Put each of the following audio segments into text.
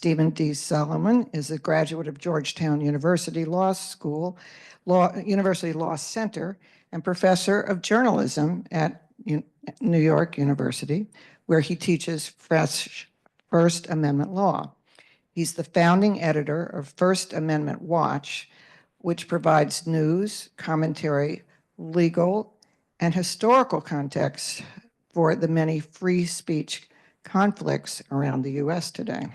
Stephen D. Solomon is a graduate of Georgetown University Law School, University Law Center, and professor of journalism at New York University, where he teaches First Amendment law. He's the founding editor of First Amendment Watch, which provides news, commentary, legal, and historical context for the many free speech conflicts around the U.S. today.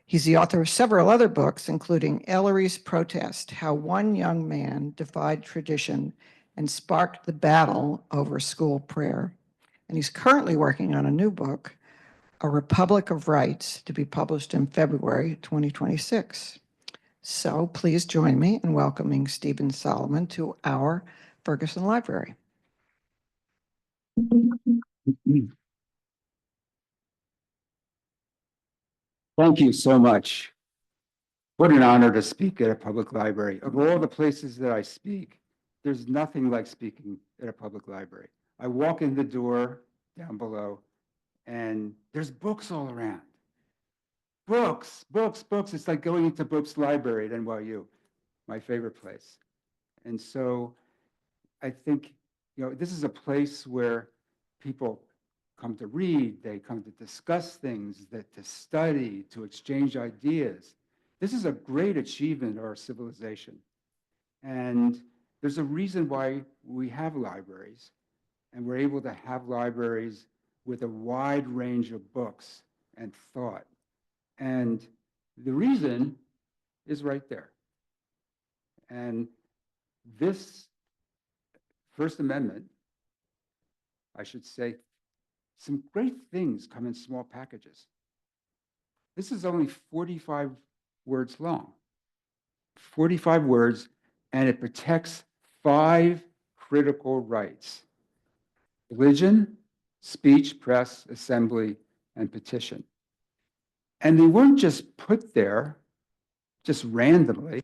He's the author of several other books, including Ellery's Protest, How One Young Man Defied Tradition and Sparked the Battle Over School Prayer. And he's currently working on a new book, A Republic of Rights, to be published in February 2026. So please join me in welcoming Stephen Solomon to our Ferguson Library. Thank you so much. What an honor to speak at a public library. Of all the places that I speak, there's nothing like speaking at a public library. I walk in the door down below, and there's books all around. Books, books, books. It's like going into Brooks Library at NYU, my favorite place. And so I think, this is a place where people come to read, they come to discuss things, to study, to exchange ideas. This is a great achievement of our civilization. And there's a reason why we have libraries, and we're able to have libraries with a wide range of books and thought. And the reason is right there. And this First Amendment, I should say, some great things come in small packages. This is only 45 words long, 45 words, and it protects 5 critical rights: religion, speech, press, assembly, and petition. And they weren't just put there just randomly.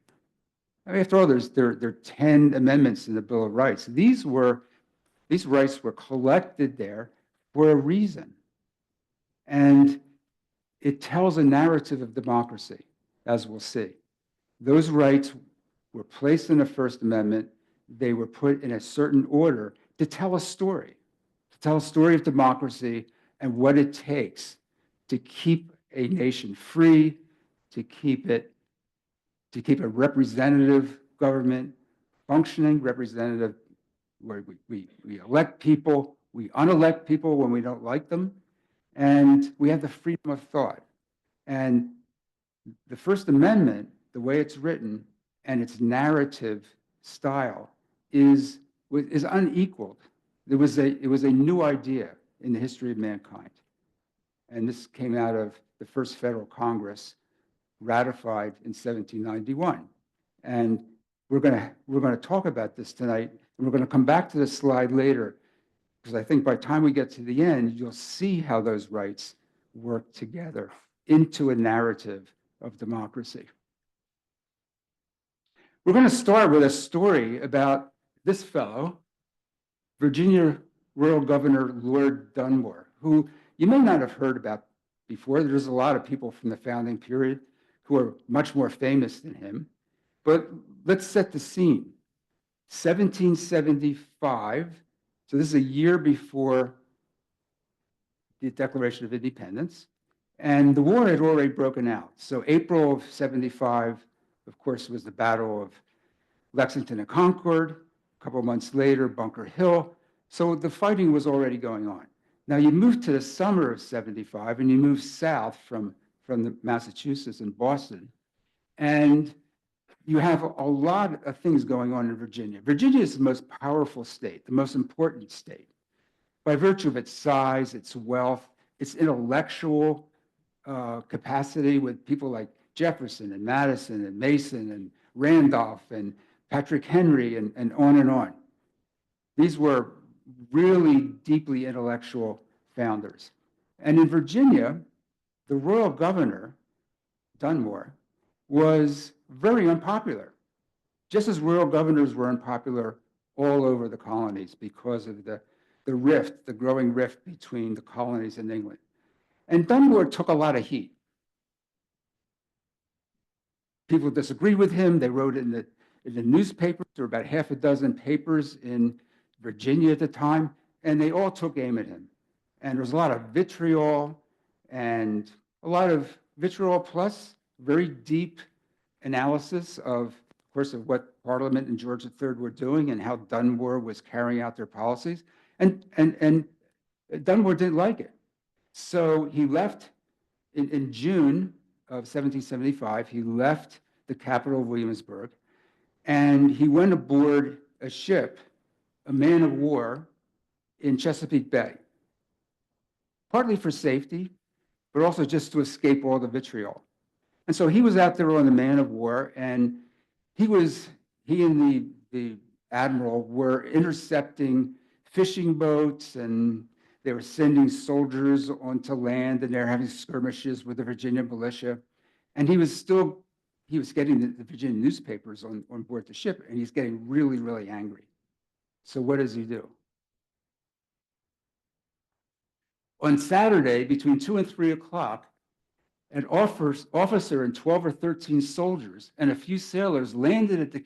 I mean, after all, there are 10 amendments in the Bill of Rights. These rights were collected there for a reason. And it tells a narrative of democracy, as we'll see. Those rights were placed in the First Amendment. They were put in a certain order to tell a story of democracy and what it takes to keep a nation free, to keep a representative government, functioning representative, where we elect people, we unelect people when we don't like them, and we have the freedom of thought. And the First Amendment, the way it's written and its narrative style is unequaled. It was a new idea in the history of mankind. And this came out of the first Federal Congress, ratified in 1791. And we're going to talk about this tonight, and we're going to come back to this slide later, because I think by the time we get to the end, you'll see how those rights work together into a narrative of democracy. We're going to start with a story about this fellow, Virginia Rural Governor Lord Dunmore, who you may not have heard about before. There's a lot of people from the founding period who are much more famous than him. But let's set the scene. 1775, so this is a year before the Declaration of Independence, and the war had already broken out. So April of 75, of course, was the Battle of Lexington and Concord. A couple of months later, Bunker Hill. So the fighting was already going on. Now you move to the summer of 75, and you move south from the Massachusetts and Boston, and you have a lot of things going on in Virginia. Virginia is the most powerful state, the most important state, by virtue of its size, its wealth, its intellectual capacity, with people like Jefferson and Madison and Mason and Randolph and Patrick Henry and on and on. These were really deeply intellectual founders. And in Virginia, the royal governor, Dunmore, was very unpopular, just as royal governors were unpopular all over the colonies because of the growing rift between the colonies and England. And Dunmore took a lot of heat. people disagreed with him. They wrote in the newspapers. There were about half a dozen papers in Virginia at the time, and they all took aim at him. And there was a lot of vitriol plus very deep analysis of course, of what Parliament and George III were doing and how Dunmore was carrying out their policies. And Dunmore didn't like it. So he left in June of 1775, he left the capital of Williamsburg, and he went aboard a ship, a man of war, in Chesapeake Bay, partly for safety, but also just to escape all the vitriol. And so he was out there on the man of war, and he and the admiral were intercepting fishing boats, and they were sending soldiers onto land, and they were having skirmishes with the Virginia militia. And he was getting the Virginia newspapers on board the ship, and he's getting really, really angry. So what does he do? On Saturday, between 2 and 3 o'clock, an officer and 12 or 13 soldiers and a few sailors landed at the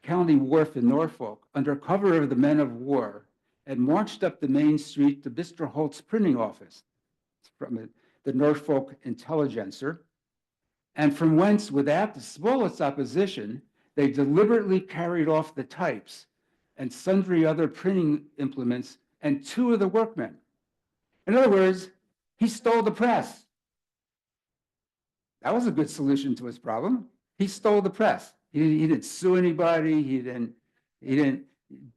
county wharf in Norfolk under cover of the men of war and marched up the main street to Mr. Holt's printing office from the Norfolk Intelligencer, and from whence, without the smallest opposition, they deliberately carried off the types and sundry other printing implements and 2 of the workmen. In other words, he stole the press. That was a good solution to his problem. He stole the press. He didn't sue anybody. He didn't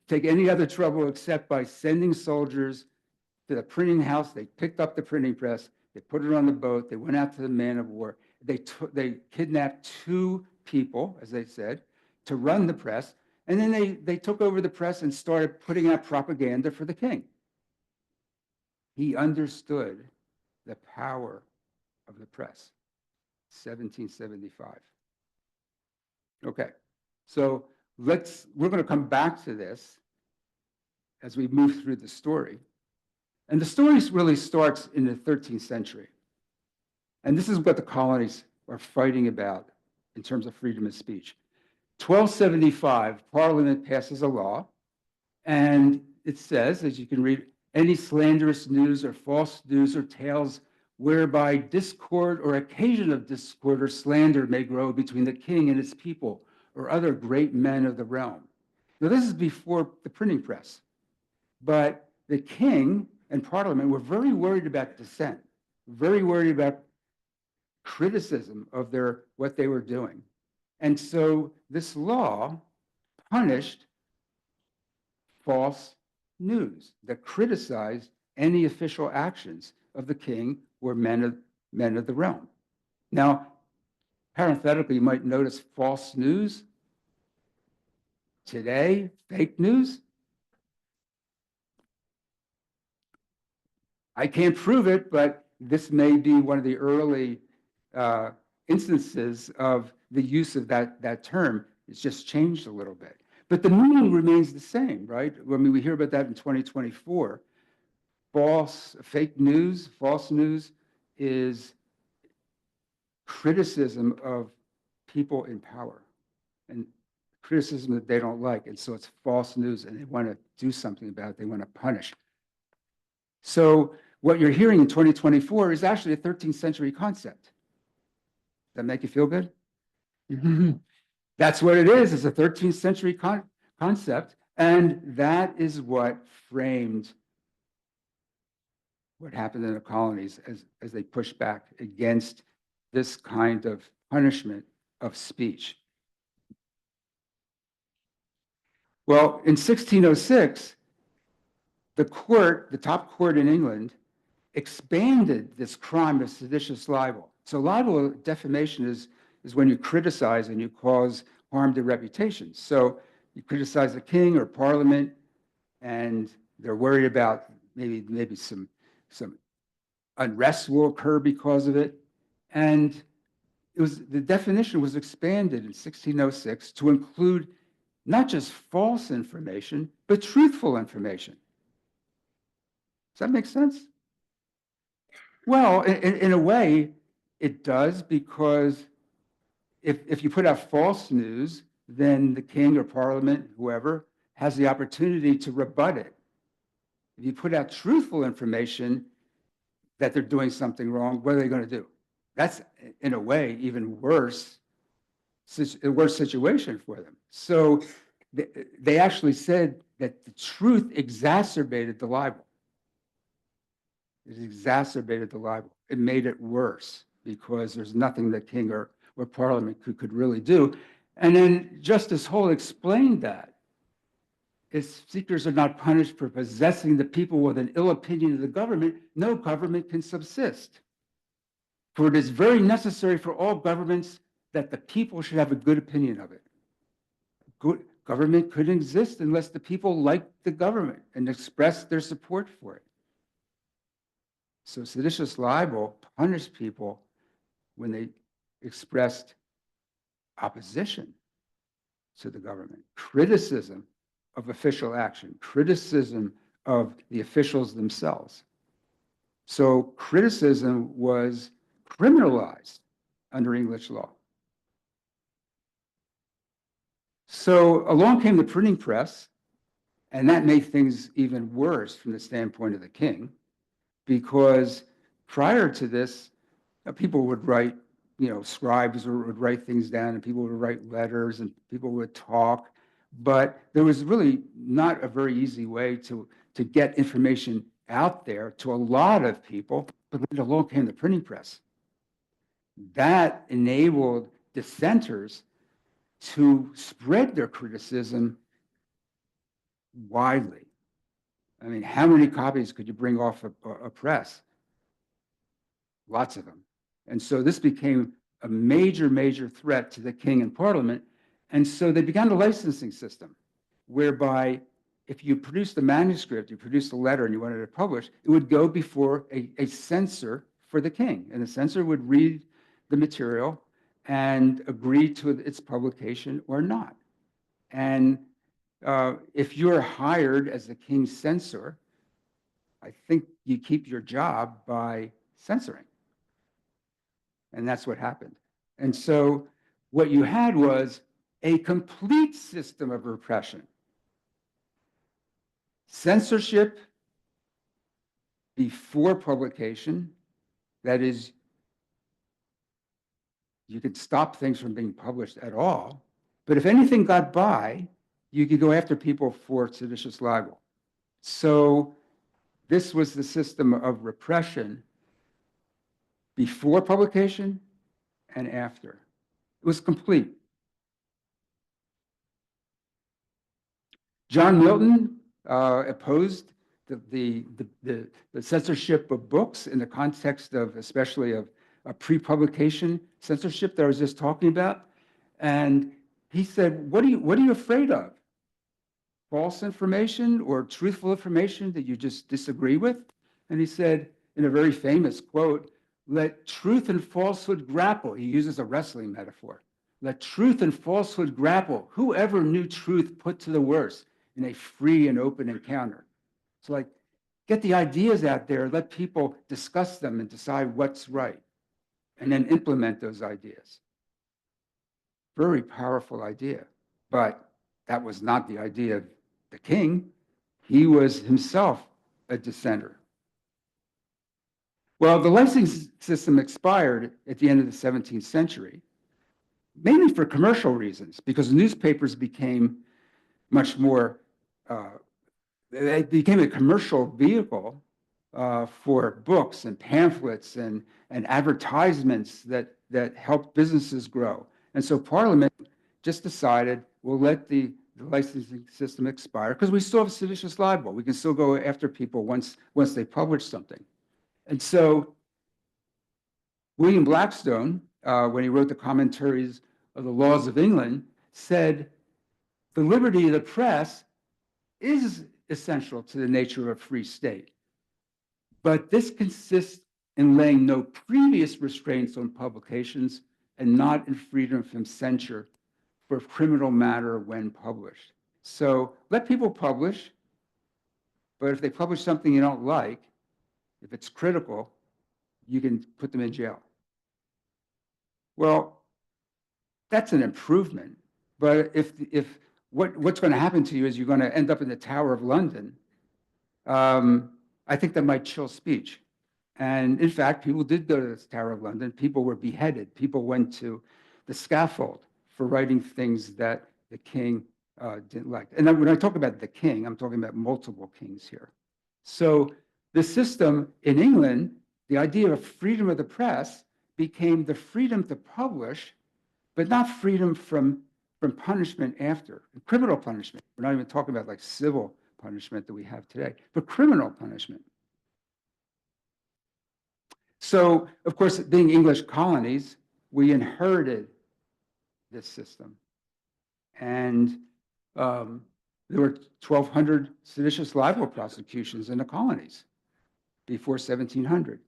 take any other trouble except by sending soldiers to the printing house. They picked up the printing press. They put it on the boat. They went out to the man of war. They kidnapped 2 people, as they said, to run the press. And then they took over the press and started putting out propaganda for the king. He understood the power of the press. 1775. Okay, so we're going to come back to this as we move through the story. And the story really starts in the 13th century. And this is what the colonies are fighting about in terms of freedom of speech. 1275, Parliament passes a law, and it says, as you can read, any slanderous news or false news or tales whereby discord or occasion of discord or slander may grow between the king and his people or other great men of the realm. Now, this is before the printing press, but the king and Parliament were very worried about dissent, very worried about criticism of what they were doing. And so this law punished false news that criticized any official actions of the king or men of the realm. Now, parenthetically, you might notice false news. Today, fake news. I can't prove it, but this may be one of the early instances of the use of that term. It's just changed a little bit. But the meaning remains the same, right? I mean, we hear about that in 2024. Fake news, false news is criticism of people in power and criticism that they don't like. And so it's false news, and they want to do something about it. They want to punish. So what you're hearing in 2024 is actually a 13th century concept. Does that make you feel good? That's what it is. It's a 13th century concept. And that is what framed what happened in the colonies as they pushed back against this kind of punishment of speech. Well, in 1606, the top court in England, expanded this crime of seditious libel. So libel, defamation, is when you criticize and you cause harm to reputation. So you criticize the king or Parliament, and they're worried about maybe some unrest will occur because of it. And the definition was expanded in 1606 to include not just false information, but truthful information. Does that make sense? Well, in a way, it does, because if you put out false news, then the king or parliament, whoever, has the opportunity to rebut it. If you put out truthful information that they're doing something wrong, what are they going to do? That's, in a way, even worse, a worse situation for them. So they actually said that the truth exacerbated the libel. It exacerbated the libel. It made it worse because there's nothing the king or parliament could really do. And then Justice Hole explained that if seekers are not punished for possessing the people with an ill opinion of the government, no government can subsist. For it is very necessary for all governments that the people should have a good opinion of it. Good government couldn't exist unless the people liked the government and expressed their support for it. So seditious libel punished people when they expressed opposition to the government, criticism of official action, criticism of the officials themselves. So criticism was criminalized under English law. So along came the printing press, and that made things even worse from the standpoint of the king, because prior to this, people would write, scribes would write things down, and people would write letters, and people would talk, but there was really not a very easy way to get information out there to a lot of people. But then along came the printing press. That enabled dissenters to spread their criticism widely. I mean, how many copies could you bring off a press? Lots of them. And so this became a major, major threat to the king and parliament. And so they began a licensing system whereby if you produced a manuscript, you produced a letter and you wanted it published, it would go before a censor for the king. And the censor would read the material and agree to its publication or not. And if you're hired as the king's censor, I think you keep your job by censoring. And that's what happened. And so what you had was a complete system of repression. Censorship before publication, that is, you could stop things from being published at all, but if anything got by, you could go after people for seditious libel. So this was the system of repression before publication and after. It was complete. John Milton opposed the censorship of books in the context of, especially of a pre-publication censorship that I was just talking about. And he said, what are you afraid of? False information or truthful information that you just disagree with? And he said, in a very famous quote, let truth and falsehood grapple. He uses a wrestling metaphor. Let truth and falsehood grapple. Whoever knew truth put to the worst in a free and open encounter. So like, get the ideas out there, let people discuss them and decide what's right, and then implement those ideas. Very powerful idea, but that was not the idea of the king. He was himself a dissenter. Well, the licensing system expired at the end of the 17th century, mainly for commercial reasons, because newspapers became much more, they became a commercial vehicle for books and pamphlets and advertisements that helped businesses grow. And so Parliament just decided, we'll let the licensing system expire because we still have seditious libel. We can still go after people once they publish something. And so William Blackstone, when he wrote the commentaries of the laws of England, said the liberty of the press is essential to the nature of a free state. But this consists in laying no previous restraints on publications and not in freedom from censure for criminal matter when published. So let people publish, but if they publish something you don't like, if it's critical, you can put them in jail. Well, That's an improvement. But if what's going to happen to you is you're going to end up in the Tower of London, I think that might chill speech. And in fact, people did go to the Tower of London. People were beheaded. People went to the scaffold for writing things that the king didn't like. And then when I talk about the king, I'm talking about multiple kings here. So the system in England, the idea of freedom of the press became the freedom to publish, but not freedom from punishment after, criminal punishment. We're not even talking about like civil punishment that we have today, but criminal punishment. So, of course, being English colonies, we inherited this system. And there were 1,200 seditious libel prosecutions in the colonies before 1700.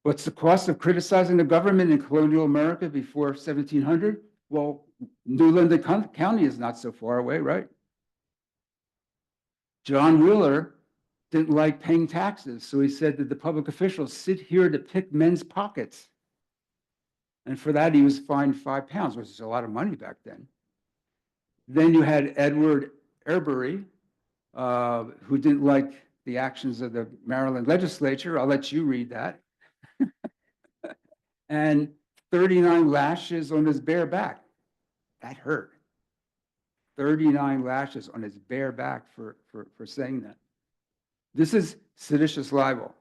What's the cost of criticizing the government in colonial America before 1700? Well, New London County is not so far away, right? John Wheeler didn't like paying taxes, so he said that the public officials sit here to pick men's pockets. And for that, he was fined £5, which is a lot of money back then. Then you had Edward Arbery, who didn't like the actions of the Maryland legislature. I'll let you read that. And 39 lashes on his bare back. That hurt. 39 lashes on his bare back for saying that. This is seditious libel.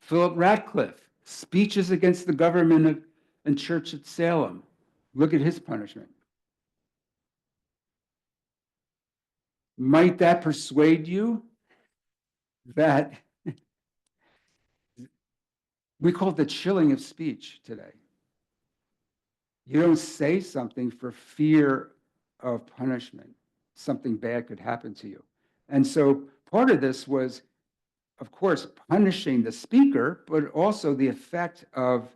Philip Ratcliffe, speeches against the government and church at Salem. Look at his punishment. Might that persuade you that we call it the chilling of speech today? You don't say something for fear of punishment. Something bad could happen to you. And so part of this was, of course, punishing the speaker, but also the effect of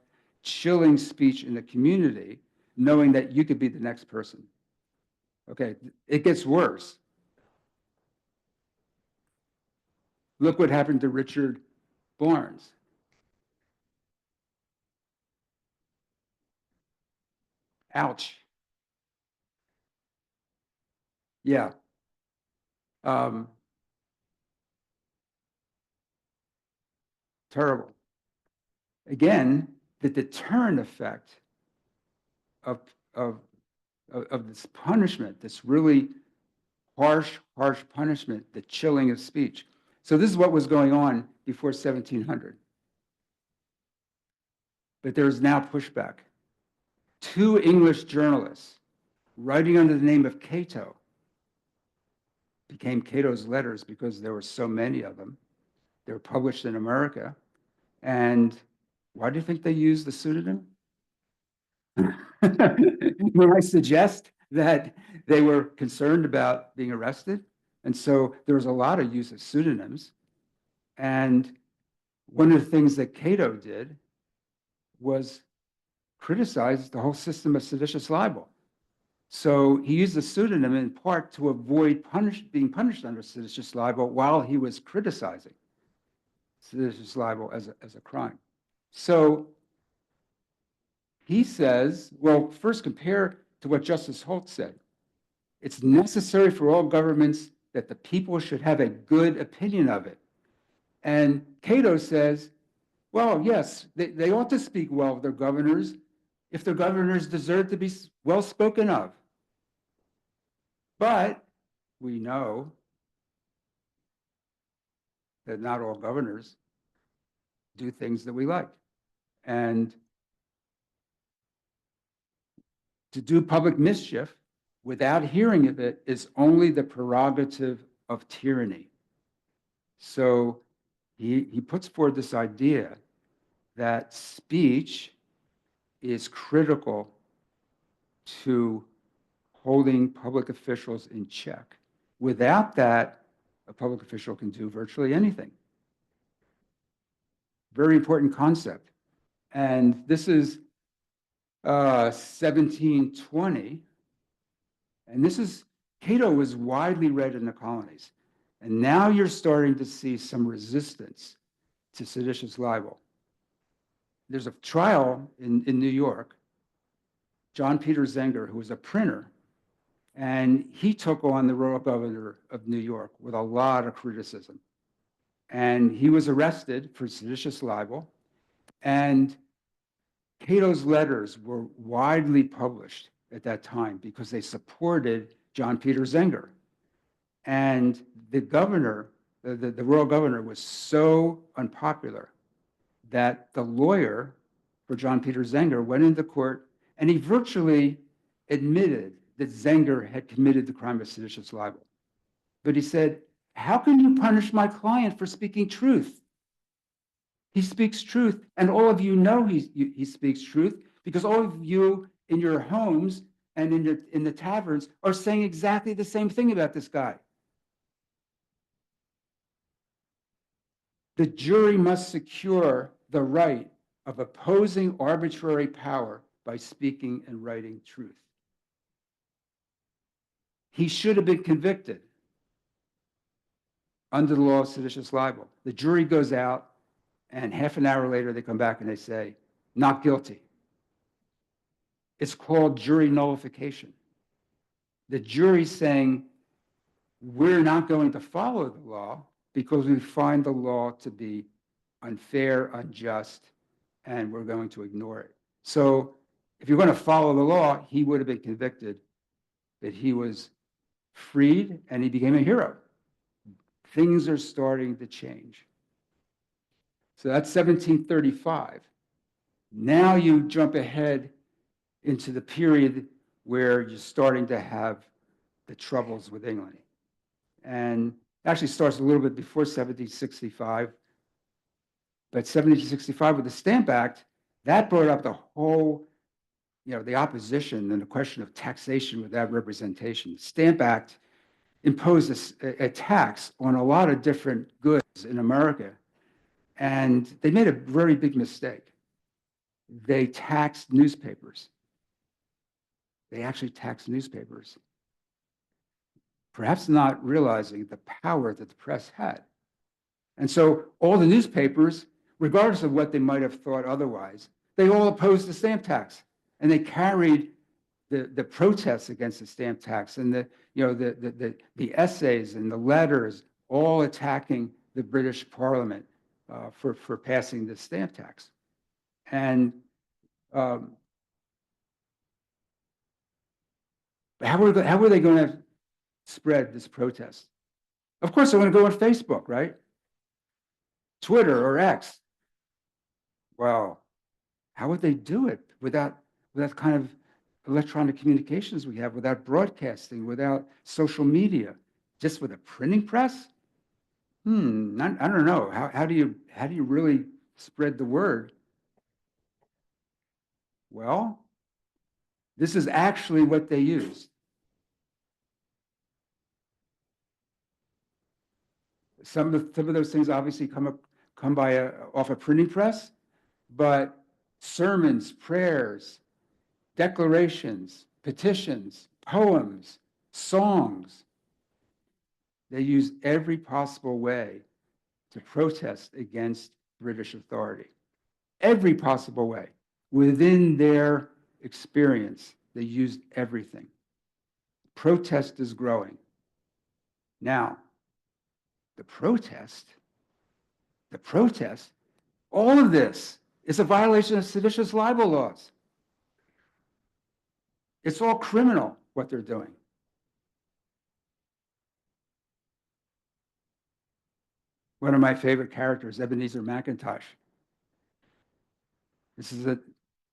chilling speech in the community, knowing that you could be the next person. Okay, it gets worse. Look what happened to Richard Barnes. Ouch. Yeah. Terrible. Again, the deterrent effect of this punishment, this really harsh punishment, the chilling of speech. So this is what was going on before 1700. But there is now pushback. 2 English journalists writing under the name of Cato became Cato's letters because there were so many of them. They were published in America. And why do you think they used the pseudonym? May I suggest that they were concerned about being arrested? And so there was a lot of use of pseudonyms. And one of the things that Cato did was criticize the whole system of seditious libel. So he used the pseudonym in part to avoid being punished under seditious libel while he was criticizing seditious libel as a crime. So he says, well, first compare to what Justice Holt said. It's necessary for all governments that the people should have a good opinion of it. And Cato says, well, yes, they ought to speak well of their governors if their governors deserve to be well spoken of. But we know that not all governors do things that we like. And to do public mischief without hearing of it is only the prerogative of tyranny. So he puts forward this idea that speech is critical to holding public officials in check. Without that, a public official can do virtually anything. Very important concept. And this is 1720. And this is, Cato was widely read in the colonies. And now you're starting to see some resistance to seditious libel. There's a trial in New York. John Peter Zenger, who was a printer, and he took on the royal governor of New York with a lot of criticism. And he was arrested for seditious libel. And Cato's letters were widely published at that time because they supported John Peter Zenger. And the governor, the royal governor, was so unpopular that the lawyer for John Peter Zenger went into court and he virtually admitted that Zenger had committed the crime of seditious libel. But he said, "How can you punish my client for speaking truth? He speaks truth, and all of you know he speaks truth because all of you in your homes and in the taverns are saying exactly the same thing about this guy." The jury must secure the right of opposing arbitrary power by speaking and writing truth. He should have been convicted under the law of seditious libel. The jury goes out, and half an hour later, they come back and they say, "Not guilty." It's called jury nullification. The jury's saying, we're not going to follow the law because we find the law to be unfair, unjust, and we're going to ignore it. So if you're going to follow the law, he would have been convicted, that he was freed and he became a hero. Things are starting to change. So that's 1735. Now you jump ahead into the period where you're starting to have the troubles with England. And actually starts a little bit before 1765. But 1765 with the Stamp Act, that brought up the whole, the opposition and the question of taxation without representation. The Stamp Act imposed a tax on a lot of different goods in America. And they made a very big mistake. They taxed newspapers. They actually taxed newspapers, perhaps not realizing the power that the press had. And so all the newspapers, regardless of what they might have thought otherwise, they all opposed the stamp tax. And they carried the protests against the stamp tax and the essays and the letters, all attacking the British Parliament for passing the stamp tax. And how were they going to spread this protest? Of course, they're going to go on Facebook, right? Twitter or X. Well, how would they do it without kind of electronic communications we have, without broadcasting, without social media, just with a printing press? I don't know. How do you really spread the word? Well, this is actually what they used. Some of those things obviously come off a printing press, but sermons, prayers, declarations, petitions, poems, songs, they use every possible way to protest against British authority. Every possible way. Within their experience, they used everything. Protest is growing. Now, the protest, all of this is a violation of seditious libel laws. It's all criminal, what they're doing. One of my favorite characters, Ebenezer McIntosh. This is an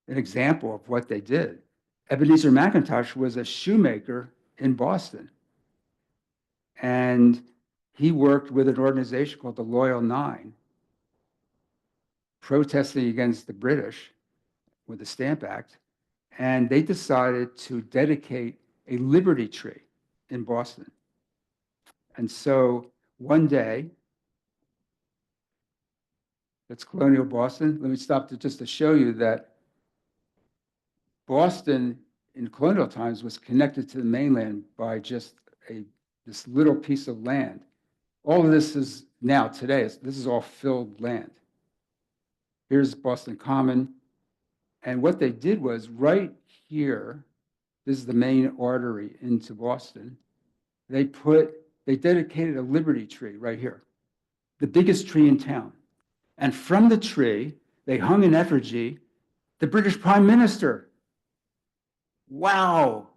example of what they did. Ebenezer McIntosh was a shoemaker in Boston. And he worked with an organization called the Loyal Nine, protesting against the British with the Stamp Act. And they decided to dedicate a Liberty Tree in Boston. And so one day, that's colonial Boston. Let me stop just to show you that Boston in colonial times was connected to the mainland by just this little piece of land. All of this is now, today, this is all filled land. Here's Boston Common. And what they did was right here, this is the main artery into Boston. They dedicated a Liberty tree right here, the biggest tree in town. And from the tree, they hung in effigy the British Prime Minister. Wow.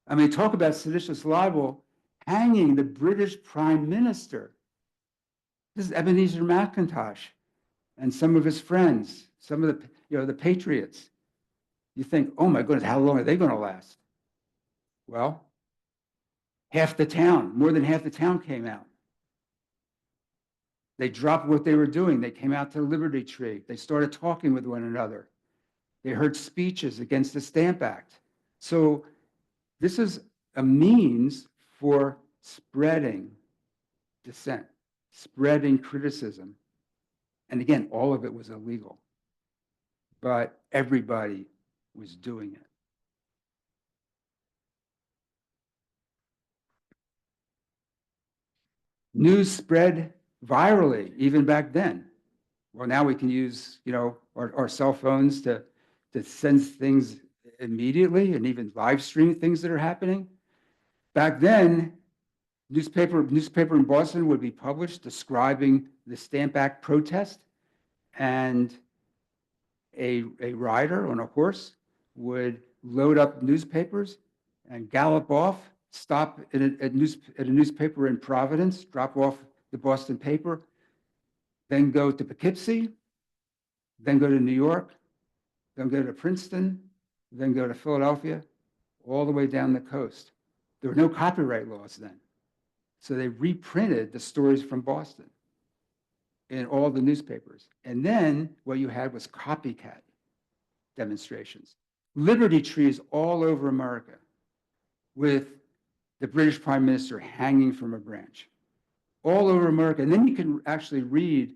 I mean, talk about seditious libel, hanging the British Prime Minister. This is Ebenezer McIntosh and some of his friends, some of the patriots. You think, oh my goodness, how long are they going to last? Well, half the town, more than half the town came out. They dropped what they were doing. They came out to the Liberty Tree. They started talking with one another. They heard speeches against the Stamp Act. So this is a means for spreading dissent, spreading criticism. And again, all of it was illegal, but everybody was doing it. News spread virally even back then. Well, now we can use, our cell phones to send things immediately and even live stream things that are happening. Back then, newspaper in Boston would be published describing the Stamp Act protest, and a rider on a horse would load up newspapers and gallop off, stop at a newspaper in Providence, drop off the Boston paper, then go to Poughkeepsie, then go to New York, then go to Princeton, then go to Philadelphia, all the way down the coast. There were no copyright laws then. So they reprinted the stories from Boston in all the newspapers. And then what you had was copycat demonstrations. Liberty trees all over America with the British Prime Minister hanging from a branch. All over America. And then you can actually read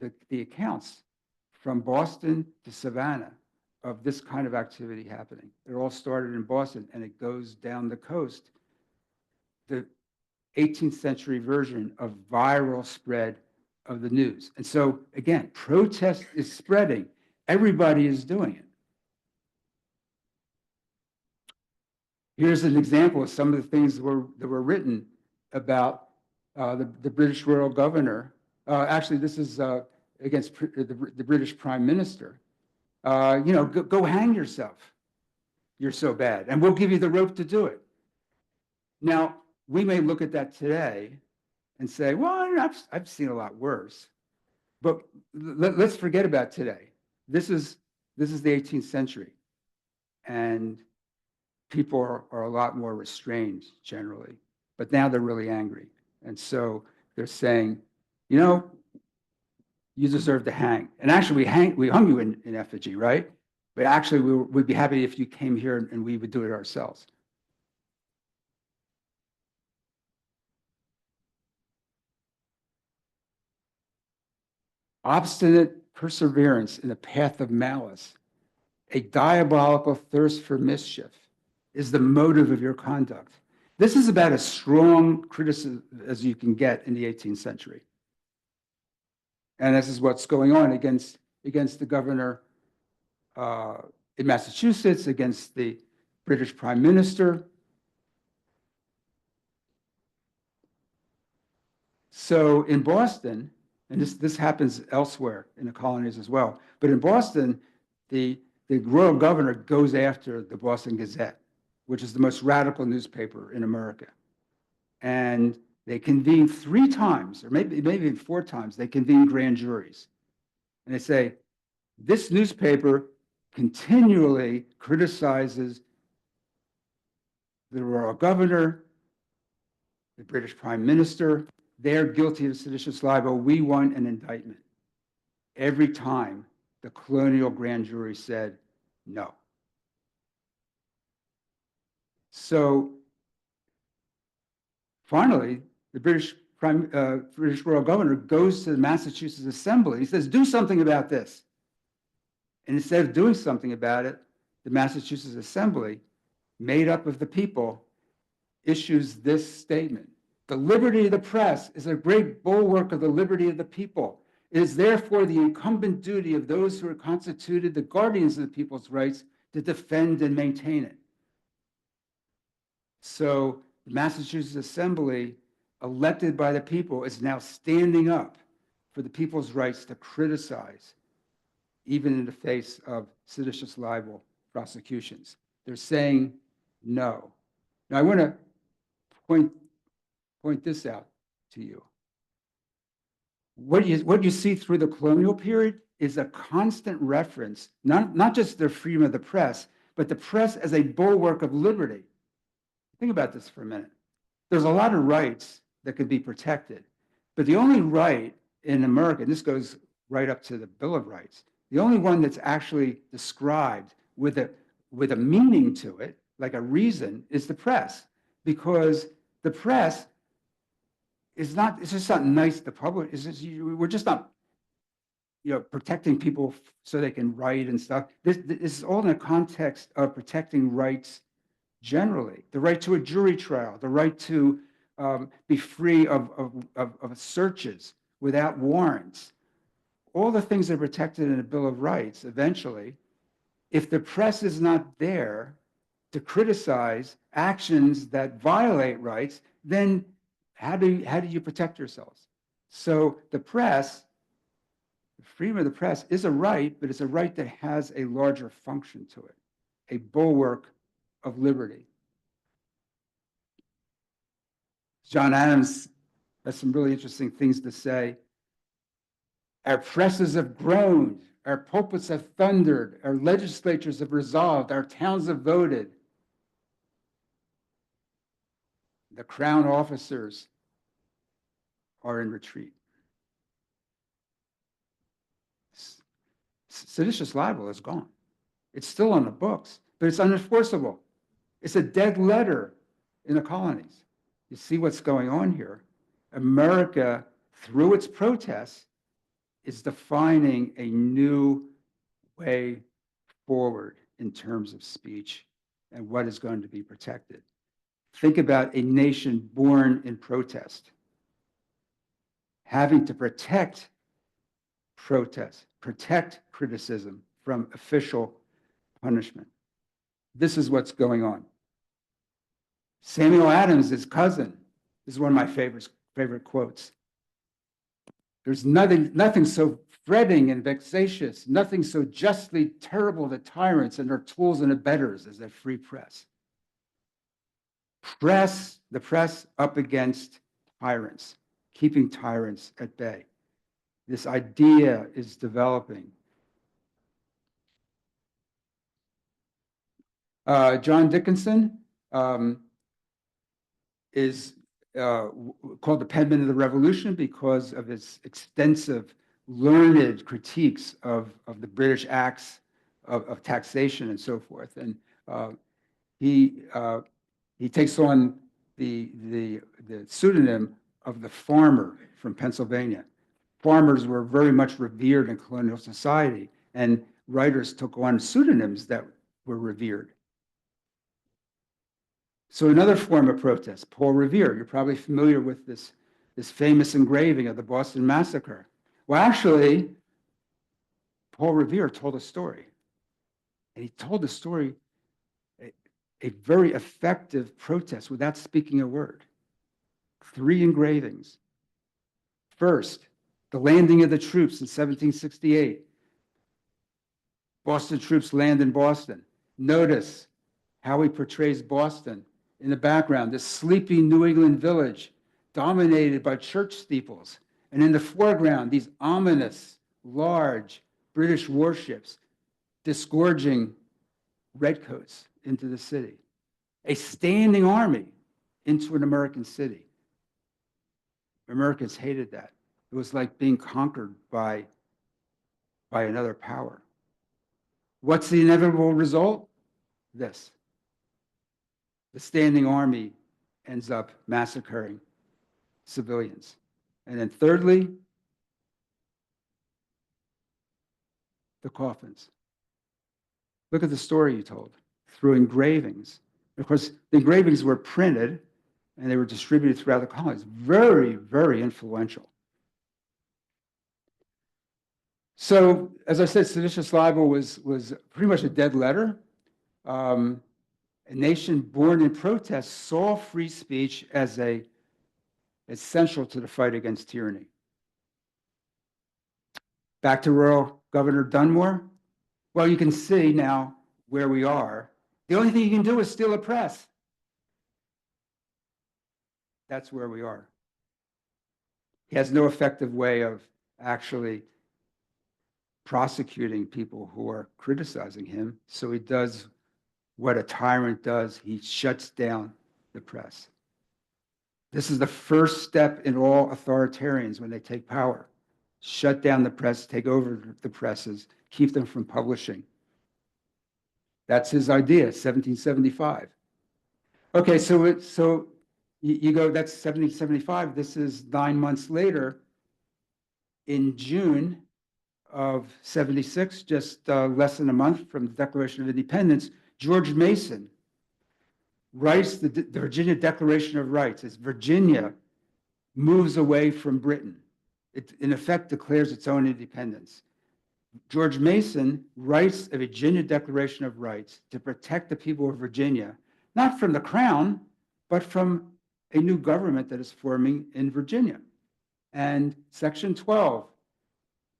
the accounts from Boston to Savannah of this kind of activity happening. It all started in Boston and it goes down the coast. The 18th century version of viral spread of the news. And so again, protest is spreading. Everybody is doing it. Here's an example of some of the things that were written about the British royal governor. Actually, this is against the British Prime Minister. Go hang yourself. You're so bad, and we'll give you the rope to do it. Now, we may look at that today and say, well, I've seen a lot worse. But let's forget about today. This is the 18th century, and people are a lot more restrained generally. But now they're really angry, and so they're saying, you deserve to hang. And actually, we hung you in effigy, right? But actually, we'd be happy if you came here and we would do it ourselves. Obstinate perseverance in the path of malice, a diabolical thirst for mischief, is the motive of your conduct. This is about as strong criticism as you can get in the 18th century. And this is what's going on against the governor in Massachusetts, against the British Prime Minister. So in Boston, and this happens elsewhere in the colonies as well, but in Boston, the royal governor goes after the Boston Gazette, which is the most radical newspaper in America. And they convene 3 times, or maybe even 4 times, they convene grand juries. And they say, this newspaper continually criticizes the royal governor, the British Prime Minister. They're guilty of seditious libel. We want an indictment. Every time the colonial grand jury said no. So finally, the British royal governor goes to the Massachusetts Assembly. He says, do something about this. And instead of doing something about it, the Massachusetts Assembly, made up of the people, issues this statement. The liberty of the press is a great bulwark of the liberty of the people. It is therefore the incumbent duty of those who are constituted the guardians of the people's rights to defend and maintain it. So the Massachusetts Assembly, elected by the people, is now standing up for the people's rights to criticize, even in the face of seditious libel prosecutions. They're saying no. Now, I want to point this out to you. What you see through the colonial period is a constant reference, not just the freedom of the press, but the press as a bulwark of liberty. Think about this for a minute. There's a lot of rights that could be protected, but the only right in America, and this goes right up to the Bill of Rights, the only one that's actually described with a meaning to it, like a reason, is the press, because the press is not, it's just not nice to the public. We're just not, protecting people so they can write and stuff. This is all in the context of protecting rights generally, the right to a jury trial, the right to be free of searches without warrants. All the things that are protected in a Bill of Rights, eventually, if the press is not there to criticize actions that violate rights, then how do you protect yourselves? So the press, the freedom of the press is a right, but it's a right that has a larger function to it, a bulwark of liberty. John Adams has some really interesting things to say. Our presses have groaned, our pulpits have thundered, our legislatures have resolved, our towns have voted. The crown officers are in retreat. Seditious libel is gone. It's still on the books, but it's unenforceable. It's a dead letter in the colonies. You see what's going on here. America, through its protests, is defining a new way forward in terms of speech and what is going to be protected. Think about a nation born in protest, having to protect protest, protect criticism from official punishment. This is what's going on. Samuel Adams, his cousin, this is one of my favorite quotes. There's nothing so fretting and vexatious, nothing so justly terrible to tyrants and their tools and abettors as a free press. The press up against tyrants, keeping tyrants at bay. This idea is developing. John Dickinson is called the penman of the Revolution because of his extensive, learned critiques of the British acts of taxation and so forth. And he takes on the pseudonym of the farmer from Pennsylvania. Farmers were very much revered in colonial society, and writers took on pseudonyms that were revered. So another form of protest, Paul Revere. You're probably familiar with this famous engraving of the Boston Massacre. Well, actually, Paul Revere told a story. And he told the story, a very effective protest without speaking a word. 3 engravings. First, the landing of the troops in 1768. Boston troops land in Boston. Notice how he portrays Boston. In the background, this sleepy New England village dominated by church steeples. And in the foreground, these ominous, large British warships disgorging redcoats into the city. A standing army into an American city. Americans hated that. It was like being conquered by another power. What's the inevitable result? This. The standing army ends up massacring civilians. And then thirdly, the coffins. Look at the story you told through engravings. Of course, the engravings were printed and they were distributed throughout the colonies. Very, very influential. So, as I said, seditious libel was pretty much a dead letter. A nation born in protest saw free speech as essential to the fight against tyranny. Back to Royal Governor Dunmore. Well, you can see now where we are. The only thing you can do is steal a press. That's where we are. He has no effective way of actually prosecuting people who are criticizing him. So he does what a tyrant does. He shuts down the press. This is the first step in all authoritarians when they take power. Shut down the press, take over the presses, keep them from publishing. That's his idea, 1775. Okay, so you go, that's 1775. This is 9 months later. In June of 76, just less than a month from the Declaration of Independence, George Mason writes the Virginia Declaration of Rights as Virginia moves away from Britain. It, in effect, declares its own independence. George Mason writes a Virginia Declaration of Rights to protect the people of Virginia, not from the crown, but from a new government that is forming in Virginia. And Section 12,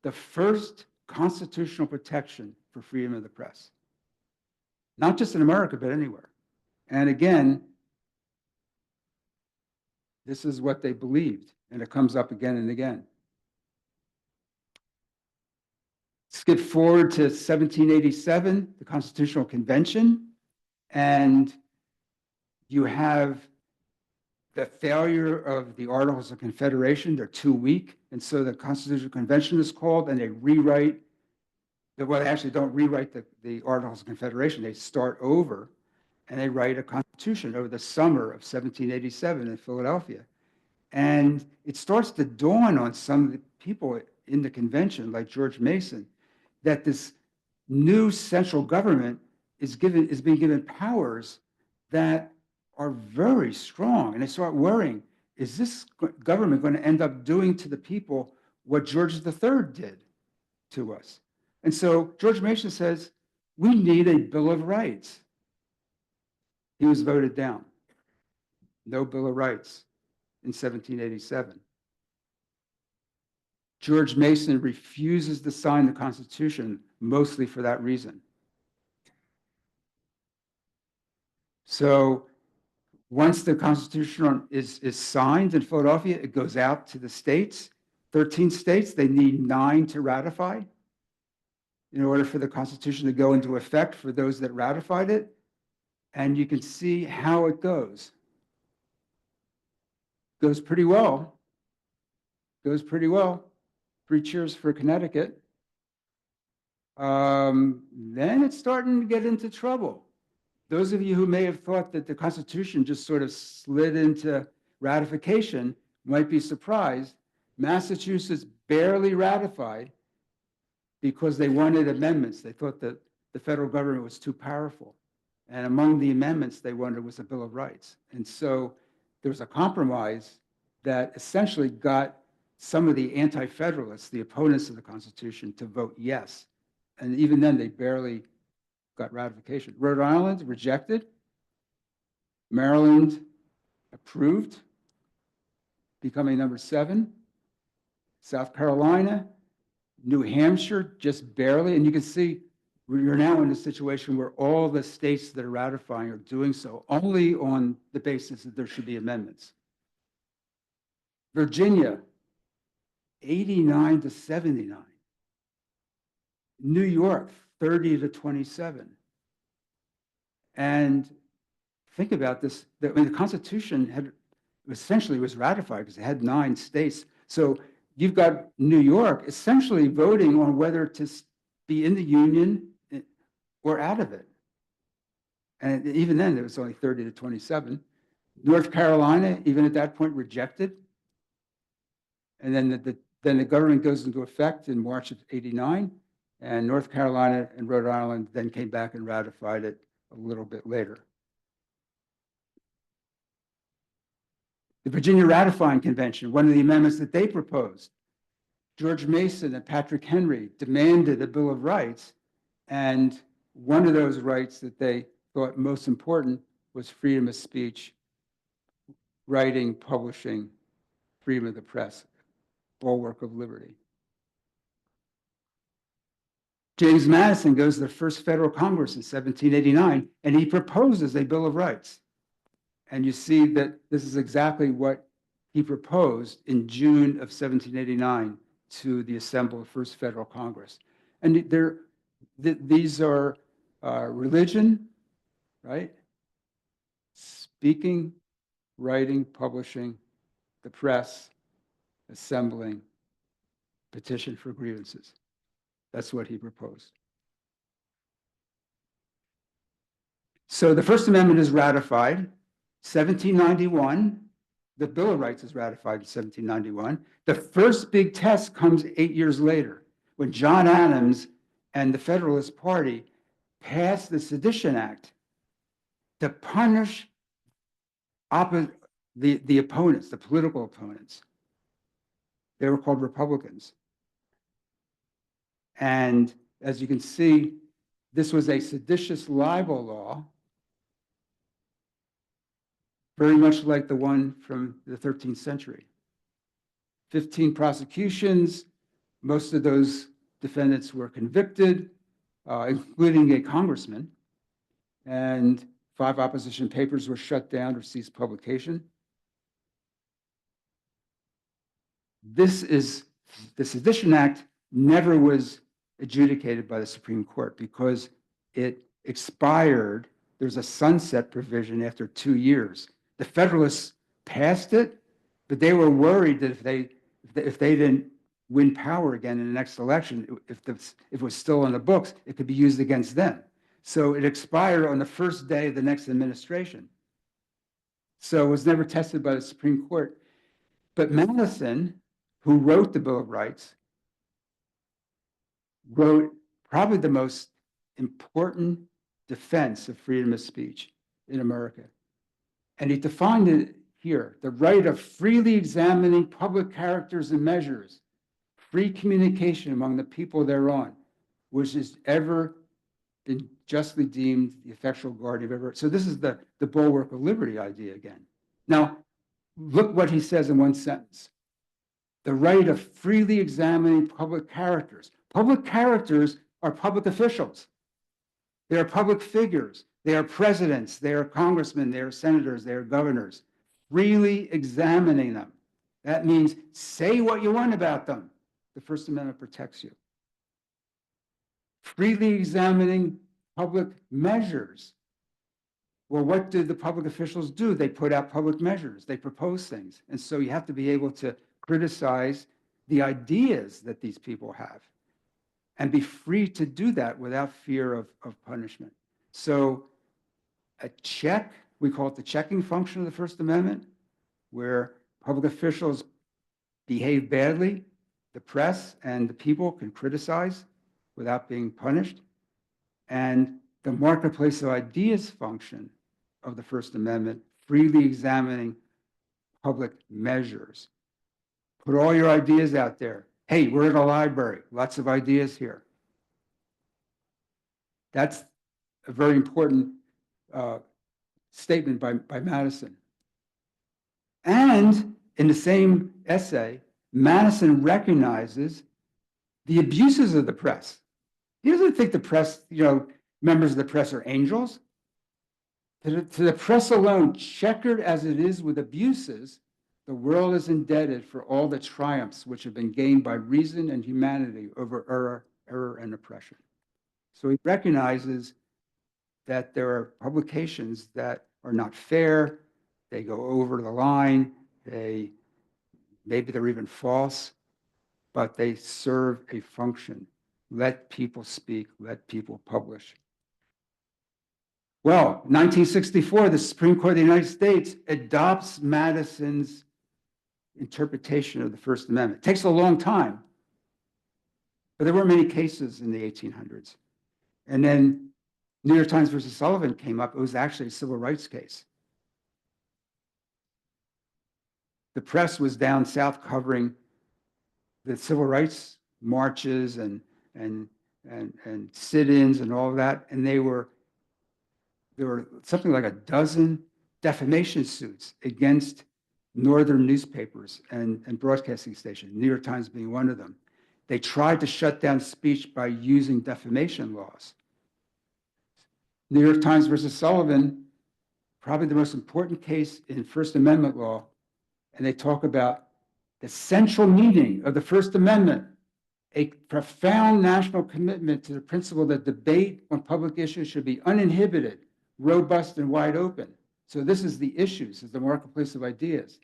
the first constitutional protection for freedom of the press, not just in America, but anywhere. And again, this is what they believed, and it comes up again and again. Skip forward to 1787, the Constitutional Convention, and you have the failure of the Articles of Confederation. They're too weak, and so the Constitutional Convention is called, and they rewrite, well, they actually don't rewrite the Articles of Confederation. They start over, and they write a constitution over the summer of 1787 in Philadelphia. And it starts to dawn on some of the people in the convention, like George Mason, that this new central government is being given powers that are very strong. And they start worrying, is this government going to end up doing to the people what George III did to us? And so George Mason says, we need a Bill of Rights. He was voted down. No Bill of Rights in 1787. George Mason refuses to sign the Constitution, mostly for that reason. So once the Constitution is signed in Philadelphia, it goes out to the states. 13 states, they need 9 to ratify in order for the Constitution to go into effect for those that ratified it. And you can see how it goes. Goes pretty well. Goes pretty well. 3 cheers for Connecticut. Then it's starting to get into trouble. Those of you who may have thought that the Constitution just sort of slid into ratification might be surprised. Massachusetts barely ratified because they wanted amendments. They thought that the federal government was too powerful. And among the amendments they wanted was a Bill of Rights. And so there was a compromise that essentially got some of the anti-federalists, the opponents of the Constitution, to vote yes. And even then, they barely got ratification. Rhode Island rejected. Maryland approved, becoming number 7. South Carolina, New Hampshire, just barely. And you can see we're now in a situation where all the states that are ratifying are doing so only on the basis that there should be amendments. Virginia, 89 to 79. New York, 30 to 27. And think about this, that when the Constitution had essentially was ratified because it had 9 states. So you've got New York essentially voting on whether to be in the Union or out of it. And even then, it was only 30 to 27. North Carolina, even at that point, rejected. And then the government goes into effect in March of 89. And North Carolina and Rhode Island then came back and ratified it a little bit later. The Virginia Ratifying Convention, one of the amendments that they proposed, George Mason and Patrick Henry demanded a Bill of Rights, and one of those rights that they thought most important was freedom of speech, writing, publishing, freedom of the press, bulwark of liberty. James Madison goes to the first federal Congress in 1789, and he proposes a Bill of Rights. And you see that this is exactly what he proposed in June of 1789 to the assembled First Federal Congress. And these are religion, right? Speaking, writing, publishing, the press, assembling, petition for grievances. That's what he proposed. So the First Amendment is ratified, 1791. The Bill of Rights is ratified in 1791. The first big test comes 8 years later, when John Adams and the Federalist Party passed the Sedition Act to punish the opponents, the political opponents. They were called Republicans. And as you can see, this was a seditious libel law, very much like the one from the 13th century. 15 prosecutions, most of those defendants were convicted, including a congressman, and 5 opposition papers were shut down or ceased publication. The Sedition Act never was adjudicated by the Supreme Court because it expired. There's a sunset provision after 2 years. The Federalists passed it, but they were worried that if they didn't win power again in the next election, if it was still on the books, it could be used against them. So it expired on the first day of the next administration. So it was never tested by the Supreme Court. But Madison, who wrote the Bill of Rights, wrote probably the most important defense of freedom of speech in America. And he defined it here: the right of freely examining public characters and measures, free communication among the people thereon, which is ever been justly deemed the effectual guardian of ever. So this is the bulwark of liberty idea again. Now, look what he says in one sentence: the right of freely examining public characters. Public characters are public officials. They are public figures. They are presidents. They are congressmen. They are senators. They are governors. Freely examining them. That means say what you want about them. The First Amendment protects you. Freely examining public measures. Well, what do the public officials do? They put out public measures. They propose things. And so you have to be able to criticize the ideas that these people have and be free to do that without fear of punishment. So a check, we call it the checking function of the First Amendment, where public officials behave badly, the press and the people can criticize without being punished. And the marketplace of ideas function of the First Amendment, freely examining public measures. Put all your ideas out there. Hey, we're at a library, lots of ideas here. That's a very important statement by Madison. And in the same essay, Madison recognizes the abuses of the press. He doesn't think the press, members of the press are angels. To the press alone, checkered as it is with abuses, the world is indebted for all the triumphs which have been gained by reason and humanity over error and oppression. So he recognizes that there are publications that are not fair, they go over the line, maybe they're even false, but they serve a function. Let people speak, let people publish. Well, 1964, the Supreme Court of the United States adopts Madison's interpretation of the First Amendment. It takes a long time, but there weren't many cases in the 1800s. And then New York Times versus Sullivan came up. It was actually a civil rights case. The press was down south covering the civil rights marches and sit-ins and all of that, and there were something like a dozen defamation suits against northern newspapers and broadcasting stations, New York Times being one of them. They tried to shut down speech by using defamation laws. New York Times versus Sullivan, probably the most important case in First Amendment law, and they talk about the central meaning of the First Amendment, a profound national commitment to the principle that debate on public issues should be uninhibited, robust, and wide open. So this is the issues, is the marketplace of ideas.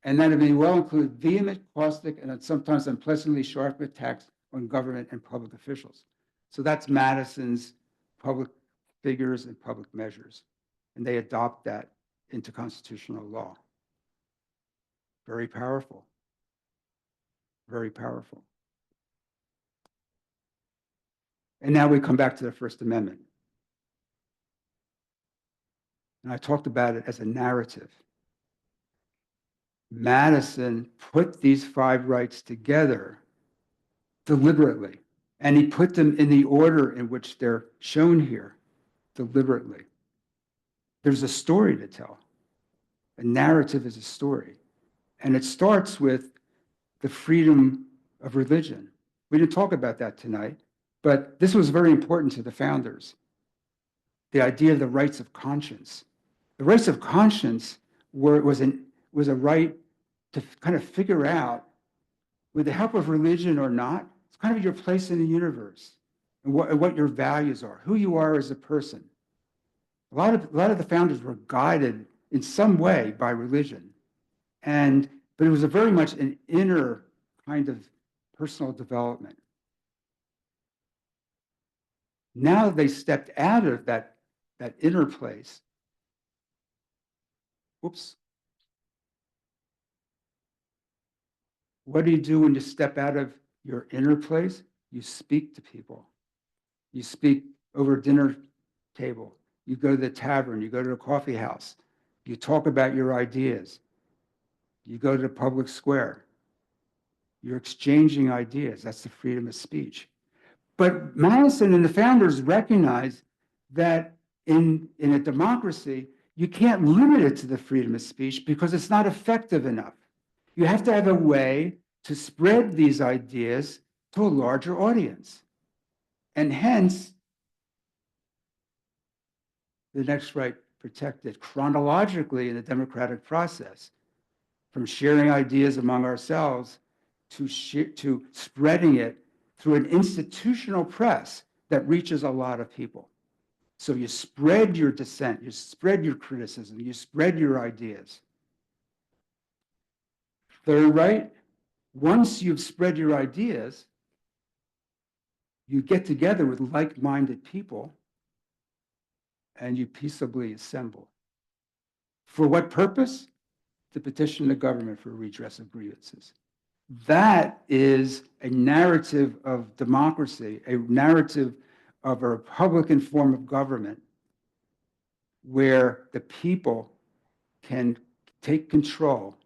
And that it may well include vehement, caustic, and sometimes unpleasantly sharp attacks on government and public officials. So that's Madison's public figures and public measures. And they adopt that into constitutional law. Very powerful. Very powerful. And now we come back to the First Amendment. And I talked about it as a narrative. Madison put these 5 rights together deliberately, and he put them in the order in which they're shown here, deliberately. There's a story to tell. A narrative is a story. And it starts with the freedom of religion. We didn't talk about that tonight, but this was very important to the founders. The idea of the rights of conscience. The rights of conscience was a right to kind of figure out, with the help of religion or not, it's kind of your place in the universe and what your values are, who you are as a person. A lot of the founders were guided in some way by religion, but it was very much an inner kind of personal development. Now they stepped out of that inner place. Whoops. What do you do when you step out of your inner place? You speak to people. You speak over a dinner table. You go to the tavern. You go to a coffee house. You talk about your ideas. You go to the public square. You're exchanging ideas. That's the freedom of speech. But Madison and the founders recognized that in a democracy, you can't limit it to the freedom of speech because it's not effective enough. You have to have a way to spread these ideas to a larger audience. And hence, the next right protected chronologically in the democratic process, from sharing ideas among ourselves to spreading it through an institutional press that reaches a lot of people. So you spread your dissent, you spread your criticism, you spread your ideas. Third right, once you've spread your ideas, you get together with like-minded people and you peaceably assemble. For what purpose? To petition the government for redress of grievances. That is a narrative of democracy, a narrative of a Republican form of government where the people can take control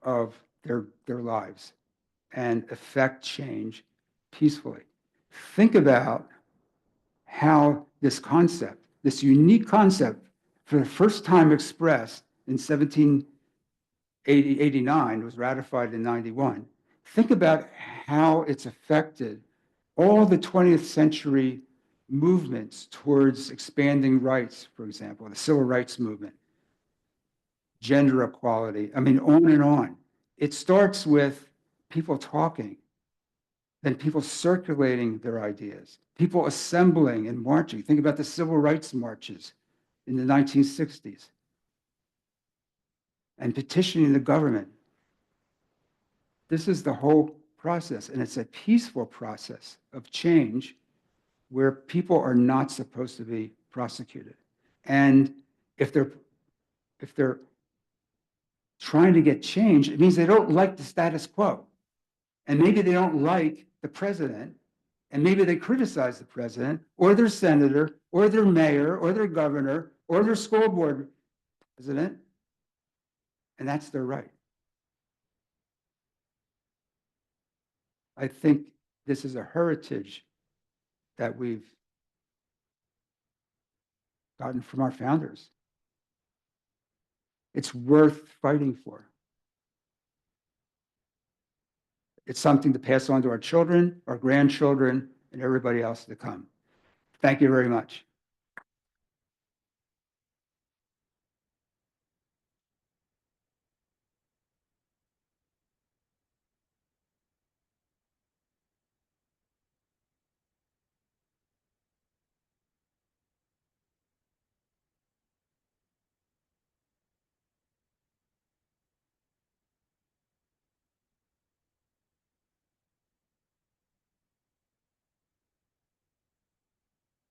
of their lives and effect change peacefully. Think about how this concept, this unique concept, for the first time expressed in 1789, was ratified in 91. Think about how it's affected all the 20th century movements towards expanding rights, for example, the civil rights movement, gender equality, I mean, on and on. It starts with people talking, then people circulating their ideas, people assembling and marching. Think about the civil rights marches in the 1960s and petitioning the government. This is the whole process, and it's a peaceful process of change where people are not supposed to be prosecuted. And if they're trying to get change, it means they don't like the status quo. And maybe they don't like the president, and maybe they criticize the president or their senator or their mayor or their governor or their school board president, and that's their right. I think this is a heritage that we've gotten from our founders. It's worth fighting for. It's something to pass on to our children, our grandchildren, and everybody else to come. Thank you very much.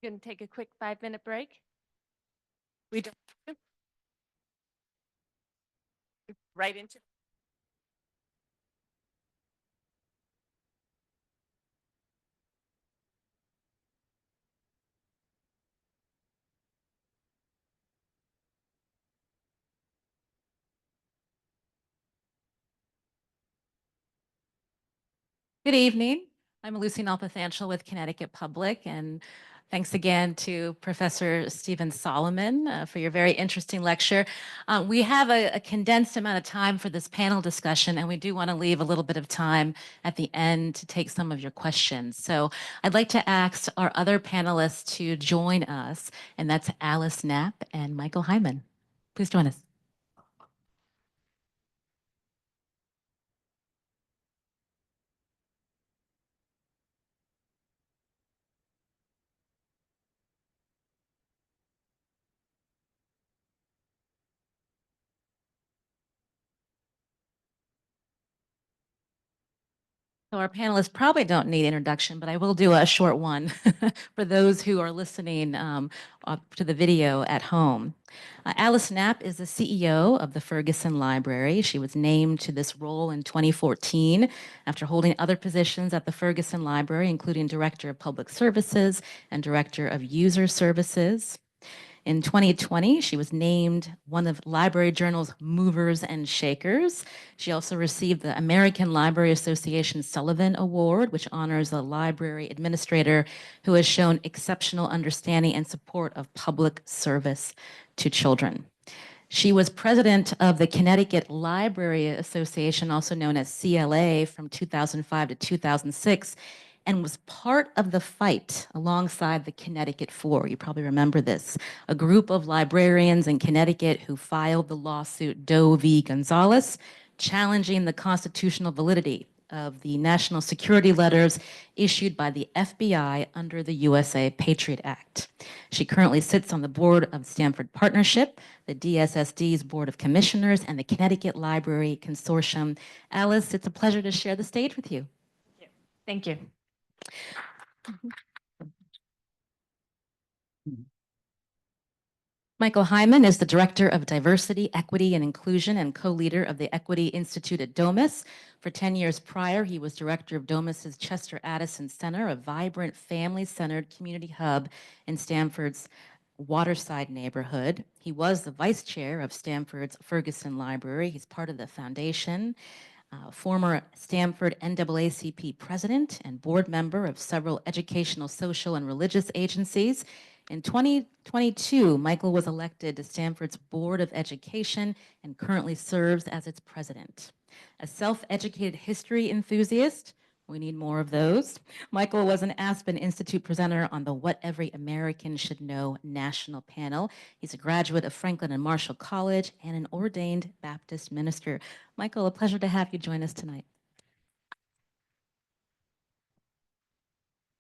Going to take a quick 5-minute break. We don't right into. Good evening. I'm Lucy Nalpathanchel with Connecticut Public, and thanks again to Professor Stephen Solomon for your very interesting lecture. We have a condensed amount of time for this panel discussion, and we do want to leave a little bit of time at the end to take some of your questions. So I'd like to ask our other panelists to join us, and that's Alice Knapp and Michael Hyman. Please join us. So our panelists probably don't need introduction, but I will do a short one for those who are listening to the video at home. Alice Knapp is the CEO of the Ferguson Library. She was named to this role in 2014 after holding other positions at the Ferguson Library, including Director of Public Services and Director of User Services. In 2020, she was named one of Library Journal's movers and shakers. She also received the American Library Association Sullivan Award, which honors a library administrator who has shown exceptional understanding and support of public service to children. She was president of the Connecticut Library Association, also known as CLA, from 2005 to 2006, and was part of the fight alongside the Connecticut Four. You probably remember this, a group of librarians in Connecticut who filed the lawsuit Doe v. Gonzalez, challenging the constitutional validity of the national security letters issued by the FBI under the USA Patriot Act. She currently sits on the board of Stamford Partnership, the DSSD's Board of Commissioners, and the Connecticut Library Consortium. Alice, it's a pleasure to share the stage with you. Thank you. Michael Hyman is the Director of Diversity, Equity, and Inclusion and co-leader of the Equity Institute at Domus. For 10 years prior, he was Director of Domus's Chester Addison Center, a vibrant, family-centered community hub in Stamford's Waterside neighborhood. He was the Vice Chair of Stamford's Ferguson Library. He's part of the foundation. Former Stamford NAACP president and board member of several educational, social, and religious agencies. In 2022, Michael was elected to Stamford's Board of Education and currently serves as its president. A self-educated history enthusiast, we need more of those. Michael was an Aspen Institute presenter on the What Every American Should Know national panel. He's a graduate of Franklin and Marshall College and an ordained Baptist minister. Michael, a pleasure to have you join us tonight.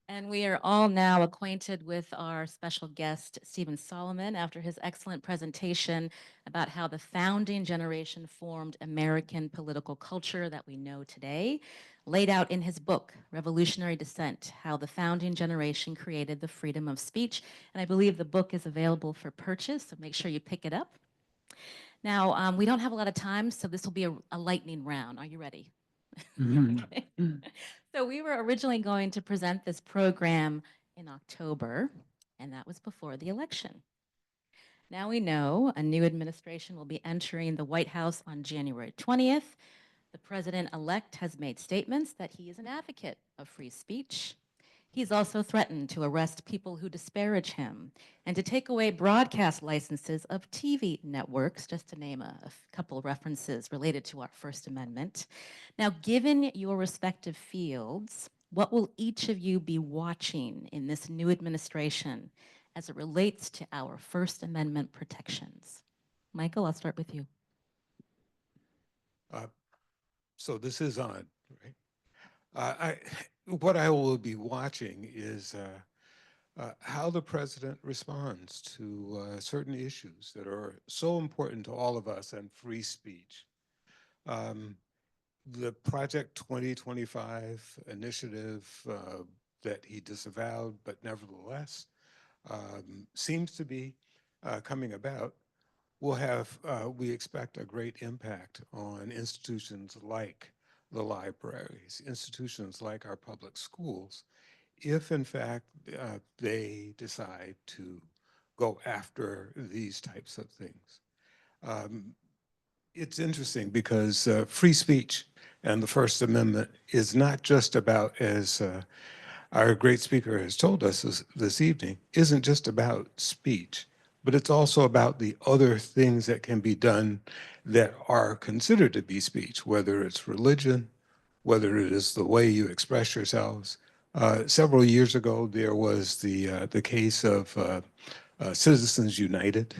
And we are all now acquainted with our special guest, Stephen Solomon, after his excellent presentation about how the founding generation formed American political culture that we know today, laid out in his book, Revolutionary Dissent, how the founding generation created the freedom of speech. And I believe the book is available for purchase, so make sure you pick it up. Now, we don't have a lot of time, so this will be a lightning round. Are you ready? So we were originally going to present this program in October, and that was before the election. Now we know a new administration will be entering the White House on January 20th. The president-elect has made statements that he is an advocate of free speech. He's also threatened to arrest people who disparage him and to take away broadcast licenses of TV networks, just to name a couple references related to our First Amendment. Now, given your respective fields, what will each of you be watching in this new administration as it relates to our First Amendment protections? Michael, I'll start with you. So this is on, right? What I will be watching is how the president responds to certain issues that are so important to all of us and free speech. The Project 2025 initiative that he disavowed, but nevertheless seems to be coming about, will have, we expect, a great impact on institutions like the libraries, institutions like our public schools, if in fact they decide to go after these types of things. It's interesting because free speech and the First Amendment is not just about, as our great speaker has told us this evening, isn't just about speech, but it's also about the other things that can be done that are considered to be speech, whether it's religion, whether it is the way you express yourselves. Several years ago, there was the case of Citizens United.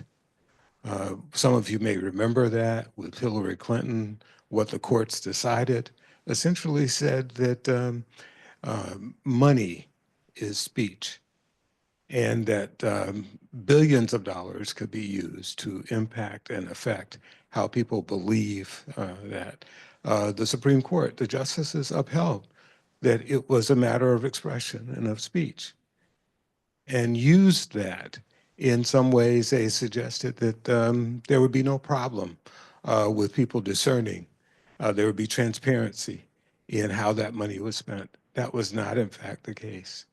Some of you may remember that with Hillary Clinton, what the courts decided essentially said that money is speech, and that billions of dollars could be used to impact and affect how people believe that. The Supreme Court, the justices upheld that it was a matter of expression and of speech, and used that. In some ways, they suggested that there would be no problem with people discerning. There would be transparency in how that money was spent. That was not, in fact, the case.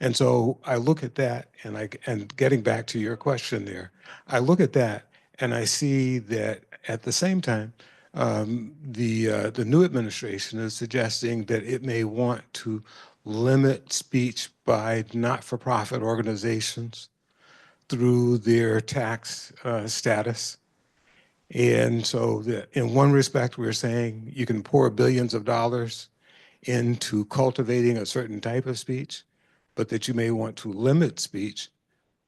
And so I look at that, and getting back to your question there, I look at that and I see that at the same time, the new administration is suggesting that it may want to limit speech by not-for-profit organizations through their tax status. And so in one respect, we're saying you can pour billions of dollars into cultivating a certain type of speech, but that you may want to limit speech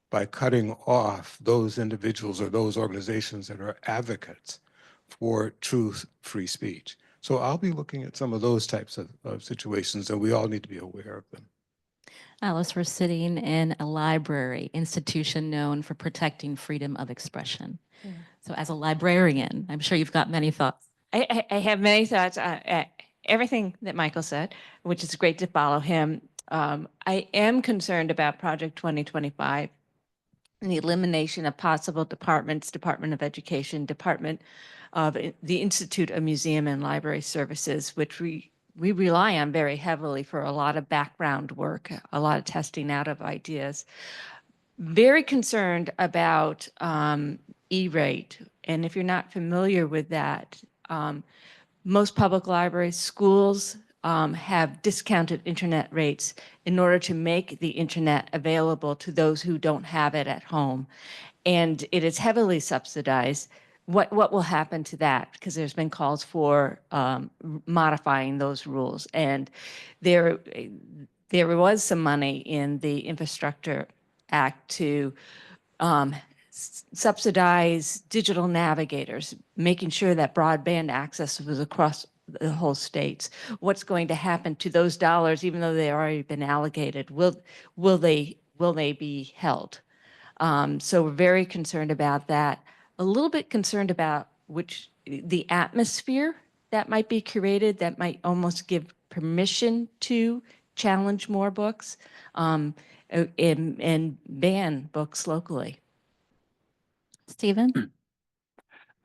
by cutting off those individuals or those organizations that are advocates for true free speech. So I'll be looking at some of those types of situations, and we all need to be aware of them. Alice, we're sitting in a library institution known for protecting freedom of expression. Yeah. So as a librarian, I'm sure you've got many thoughts. I have many thoughts on everything that Michael said, which is great to follow him. I am concerned about Project 2025 and the elimination of possible departments, Department of Education, Department of the Institute of Museum and Library Services, which we rely on very heavily for a lot of background work, a lot of testing out of ideas. Very concerned about E-rate. And if you're not familiar with that, most public libraries, schools have discounted internet rates in order to make the internet available to those who don't have it at home. And it is heavily subsidized. What will happen to that? Because there's been calls for modifying those rules. And there was some money in the Infrastructure Act to subsidize digital navigators, making sure that broadband access was across the whole states. What's going to happen to those dollars, even though they've already been allocated? Will they be held? So we're very concerned about that. A little bit concerned about the atmosphere that might be created that might almost give permission to challenge more books and ban books locally. Stephen?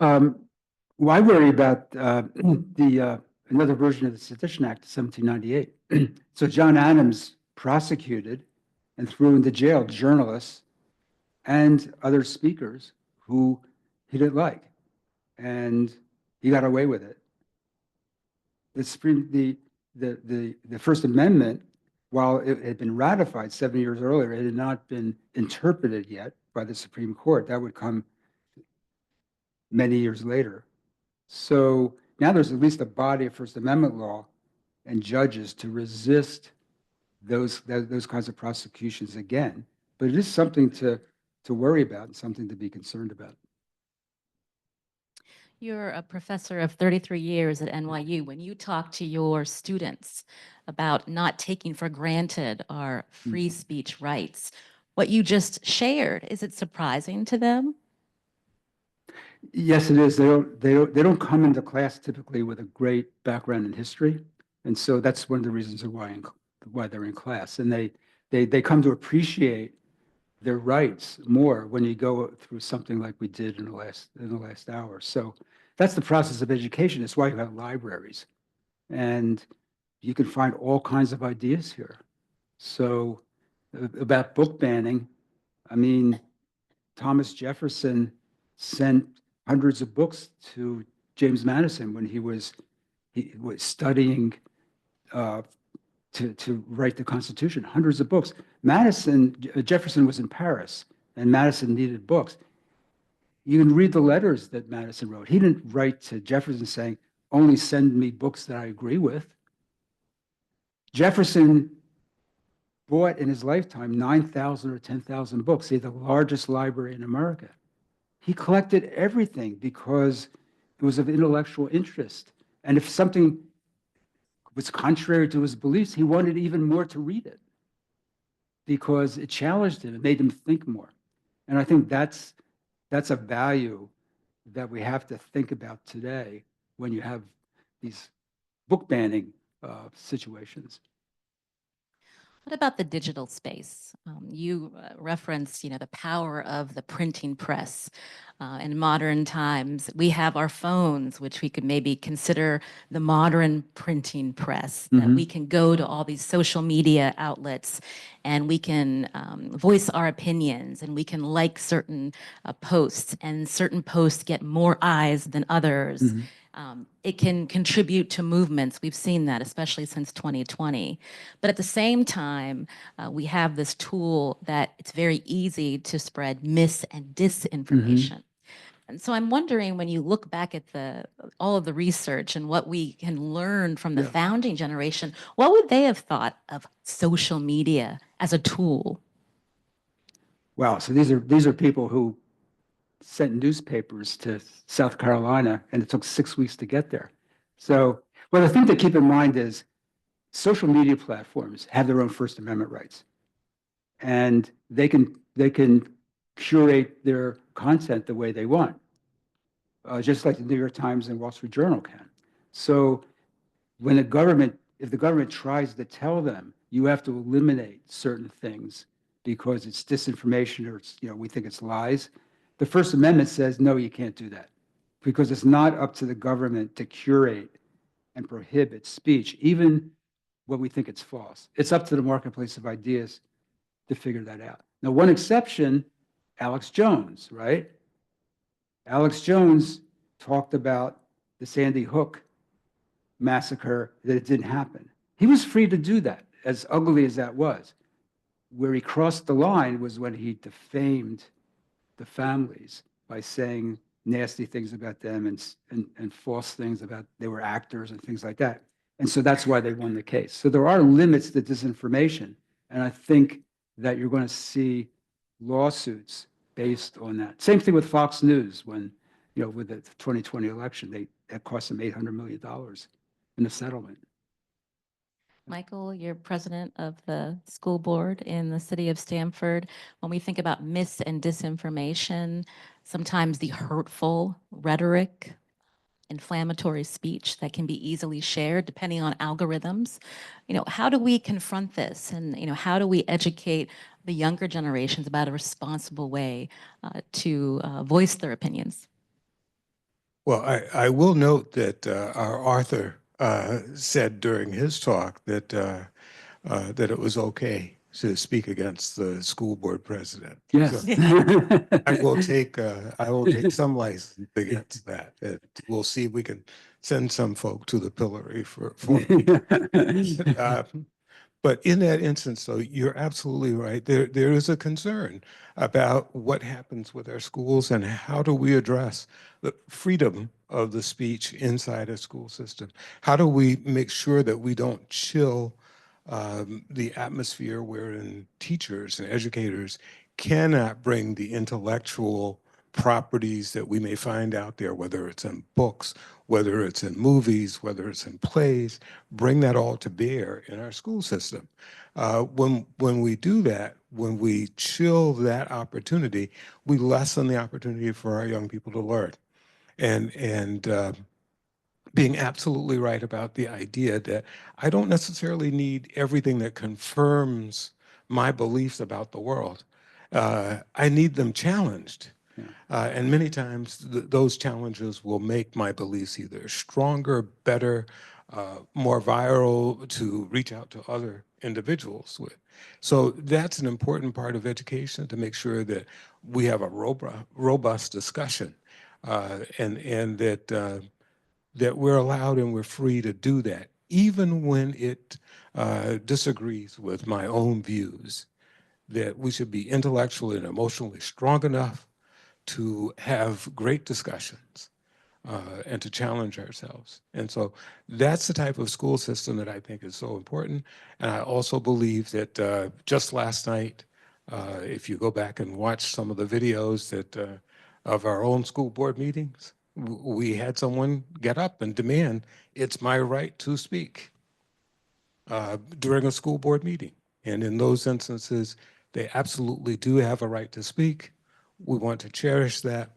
Well, I worry about another version of the Sedition Act of 1798. So John Adams prosecuted and threw into jail journalists and other speakers who he didn't like, and he got away with it. the First Amendment, while it had been ratified 7 years earlier, it had not been interpreted yet by the Supreme Court. That would come many years later. So now there's at least a body of First Amendment law and judges to resist those kinds of prosecutions again. But it is something to worry about and something to be concerned about. You're a professor of 33 years at NYU. When you talk to your students about not taking for granted our free speech rights, what you just shared, is it surprising to them? Yes, it is. They don't come into class typically with a great background in history, and so that's one of the reasons why they're in class. And they come to appreciate their rights more when you go through something like we did in the last hour. So that's the process of education. It's why you have libraries, and you can find all kinds of ideas here. So about book banning, I mean, Thomas Jefferson sent hundreds of books to James Madison when he was studying to write the Constitution. Hundreds of books. Jefferson was in Paris, and Madison needed books. You can read the letters that Madison wrote. He didn't write to Jefferson saying, "Only send me books that I agree with." Jefferson bought in his lifetime 9,000 or 10,000 books. He had the largest library in America. He collected everything because it was of intellectual interest. And if something was contrary to his beliefs, he wanted even more to read it because it challenged him. It made him think more. And I think that's a value that we have to think about today when you have these book banning situations. What about the digital space? You referenced, the power of the printing press. In modern times, we have our phones, which we could maybe consider the modern printing press, that we can go to all these social media outlets and we can voice our opinions and we can like certain posts, and certain posts get more eyes than others. It can contribute to movements. We've seen that, especially since 2020. But at the same time, we have this tool that it's very easy to spread mis and disinformation. And so I'm wondering, when you look back at all of the research and what we can learn from the founding generation, what would they have thought of social media as a tool? Wow. So these are people who sent newspapers to South Carolina, and it took 6 weeks to get there. So, well, the thing to keep in mind is social media platforms have their own First Amendment rights, and they can curate their content the way they want, just like the New York Times and Wall Street Journal can. So, if the government tries to tell them you have to eliminate certain things because it's disinformation or we think it's lies, the First Amendment says, no, you can't do that, because it's not up to the government to curate and prohibit speech, even when we think it's false. It's up to the marketplace of ideas to figure that out. Now, one exception, Alex Jones, right? Alex Jones talked about the Sandy Hook massacre, that it didn't happen. He was free to do that, as ugly as that was. Where he crossed the line was when he defamed the families by saying nasty things about them and false things about they were actors and things like that. And so that's why they won the case. So there are limits to disinformation. And I think that you're going to see lawsuits based on that. Same thing with Fox News when, with the 2020 election, that cost them $800 million in a settlement. Michael, you're president of the school board in the city of Stamford. When we think about mis and disinformation, sometimes the hurtful rhetoric, inflammatory speech that can be easily shared depending on algorithms, how do we confront this? And, how do we educate the younger generations about a responsible way to voice their opinions? Well, I will note that our author said during his talk that that it was okay to speak against the school board president. Yes. So I will take some license against that. We'll see if we can send some folk to the pillory for uh, but in that instance, though, you're absolutely right. There is a concern about what happens with our schools and how do we address the freedom of the speech inside a school system? How do we make sure that we don't chill the atmosphere wherein teachers and educators cannot bring the intellectual properties that we may find out there, whether it's in books, whether it's in movies, whether it's in plays, bring that all to bear in our school system. When we do that, when we chill that opportunity, we lessen the opportunity for our young people to learn. And being absolutely right about the idea that I don't necessarily need everything that confirms my beliefs about the world. I need them challenged. And many times those challenges will make my beliefs either stronger, better, more viral to reach out to other individuals with. So that's an important part of education, to make sure that we have a robust discussion and that we're allowed and we're free to do that, even when it disagrees with my own views, that we should be intellectually and emotionally strong enough to have great discussions and to challenge ourselves. And so that's the type of school system that I think is so important. And I also believe that just last night, if you go back and watch some of the videos that of our own school board meetings, we had someone get up and demand, it's my right to speak during a school board meeting. And in those instances, they absolutely do have a right to speak. We want to cherish that,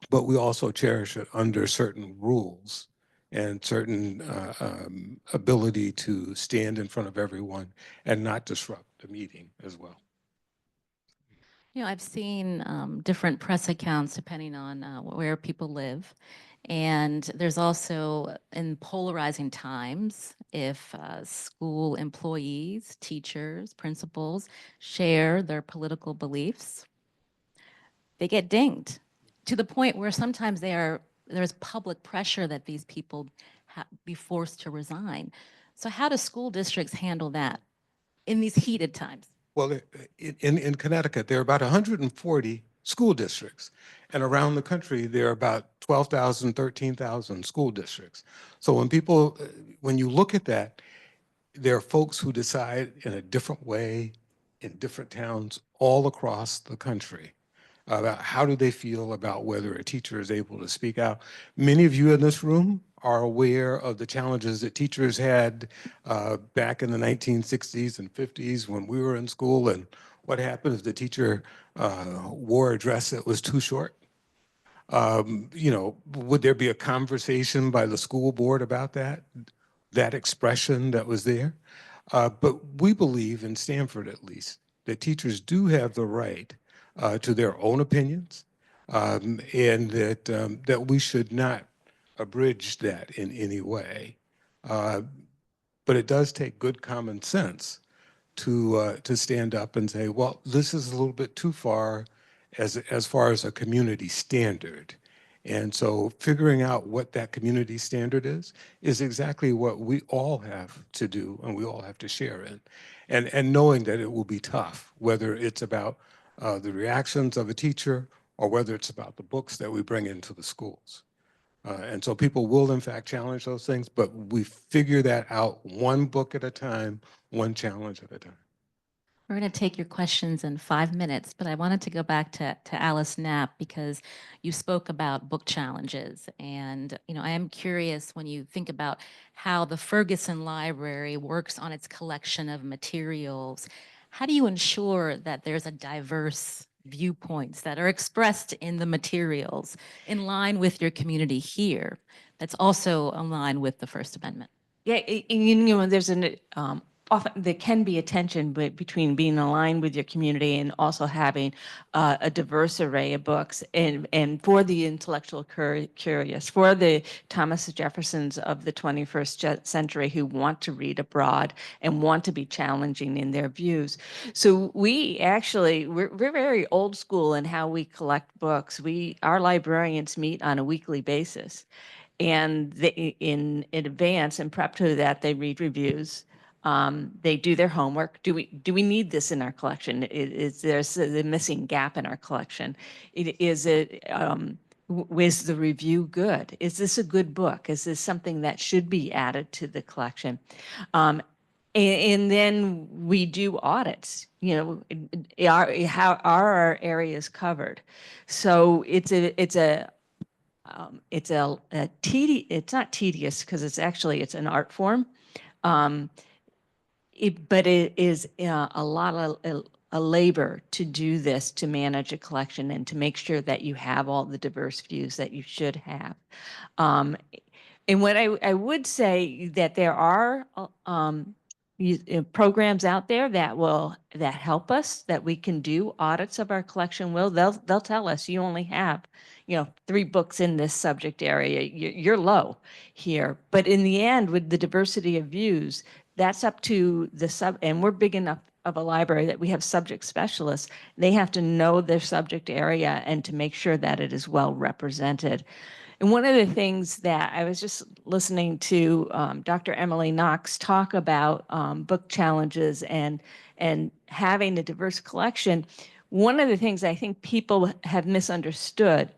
but we also cherish it under certain rules and certain ability to stand in front of everyone and not disrupt the meeting as well. You know, I've seen different press accounts depending on where people live. And there's also, in polarizing times, if school employees, teachers, principals share their political beliefs, they get dinged to the point where sometimes there's public pressure that these people be forced to resign. So how do school districts handle that in these heated times? Well, in Connecticut, there are about 140 school districts. And around the country, there are about 12,000, 13,000 school districts. So when you look at that, there are folks who decide in a different way in different towns all across the country about how do they feel about whether a teacher is able to speak out. Many of you in this room are aware of the challenges that teachers had back in the 1960s and 50s when we were in school, and what happened if the teacher wore a dress that was too short. Would there be a conversation by the school board about that expression that was there? But we believe, in Stamford at least, that teachers do have the right to their own opinions, and that we should not abridge that in any way. But it does take good common sense to stand up and say, well, this is a little bit too far as far as a community standard. And so figuring out what that community standard is exactly what we all have to do and we all have to share in. And knowing that it will be tough, whether it's about the reactions of a teacher or whether it's about the books that we bring into the schools. And so people will in fact challenge those things, but we figure that out one book at a time, one challenge at a time. We're going to take your questions in 5 minutes, but I wanted to go back to Alice Knapp because you spoke about book challenges. And, I am curious when you think about how the Ferguson Library works on its collection of materials, how do you ensure that there's a diverse viewpoints that are expressed in the materials in line with your community here that's also in line with the First Amendment? Yeah, there's often there can be a tension between being aligned with your community and also having a diverse array of books, and for the intellectual curious, for the Thomas Jeffersons of the 21st century who want to read abroad and want to be challenging in their views. So we're very old school in how we collect books. Our librarians meet on a weekly basis. and in advance and prep to that, they read reviews. They do their homework. Do we need this in our collection? Is there a missing gap in our collection? Is the review good? Is this a good book? Is this something that should be added to the collection? And then we do audits, how are our areas covered? So it's not tedious because it's an art form. But it is a lot of a labor to do this, to manage a collection and to make sure that you have all the diverse views that you should have. And what I would say that there are programs out there that help us, that we can do audits of our collection. They'll tell us you only have 3 books in this subject area. You're low here. But in the end, with the diversity of views, that's up to and we're big enough of a library that we have subject specialists. They have to know their subject area and to make sure that it is well represented. And one of the things that I was just listening to Dr. Emily Knox talk about book challenges and having a diverse collection. One of the things I think people have misunderstood,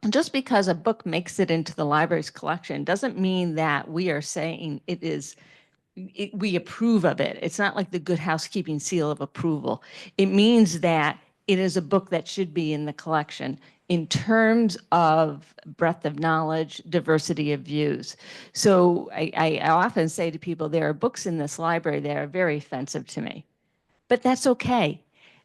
just because a book makes it into the library's collection doesn't mean that we are saying we approve of it. It's not like the Good Housekeeping seal of approval. It means that it is a book that should be in the collection in terms of breadth of knowledge, diversity of views. So I often say to people, there are books in this library that are very offensive to me, but that's okay.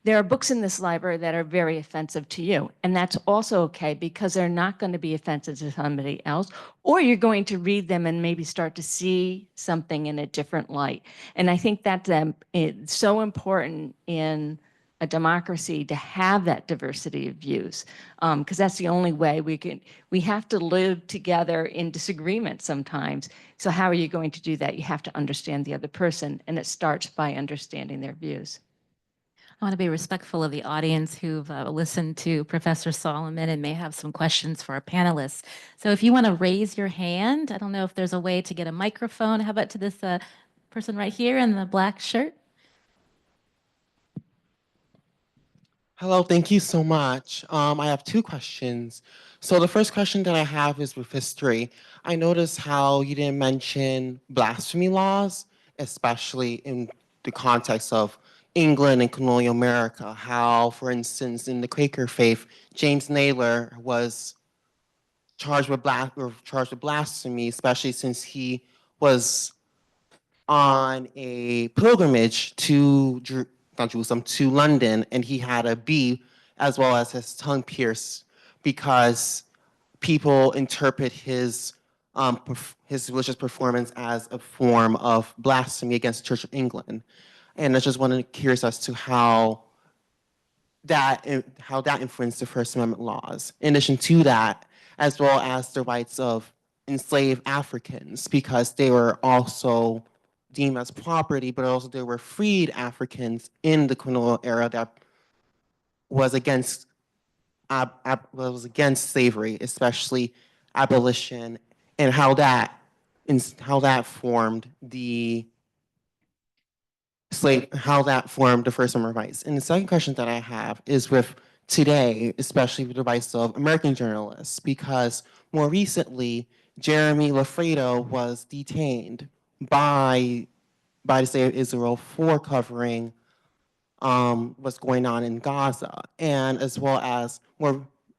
There are books in this library that are very offensive to you, and that's also okay because they're not going to be offensive to somebody else, or you're going to read them and maybe start to see something in a different light. And I think that's it's so important in a democracy to have that diversity of views, because that's the only way we have to live together in disagreement sometimes. So how are you going to do that? You have to understand the other person, and it starts by understanding their views. I want to be respectful of the audience who've listened to Professor Solomon and may have some questions for our panelists. So if you want to raise your hand, I don't know if there's a way to get a microphone. How about to this person right here in the black shirt? Hello, thank you so much. I have 2 questions. So the first question that I have is with history. I noticed how you didn't mention blasphemy laws, especially in the context of England and colonial America. How, for instance, in the Quaker faith, James Naylor was charged with blasphemy, especially since he was on a pilgrimage to not Jerusalem, to London, and he had a bee as well as his tongue pierced because people interpret his religious performance as a form of blasphemy against the Church of England. And I just wanted curious as to how that influenced the First Amendment laws. In addition to that, as well as the rights of enslaved Africans, because they were also deemed as property, but also there were freed Africans in the colonial era that was against slavery, especially abolition, and how that formed the First Amendment rights. And the second question that I have is with today, especially with the rights of American journalists, because more recently, Jeremy Lafredo was detained by the state of Israel for covering what's going on in Gaza. And as well as a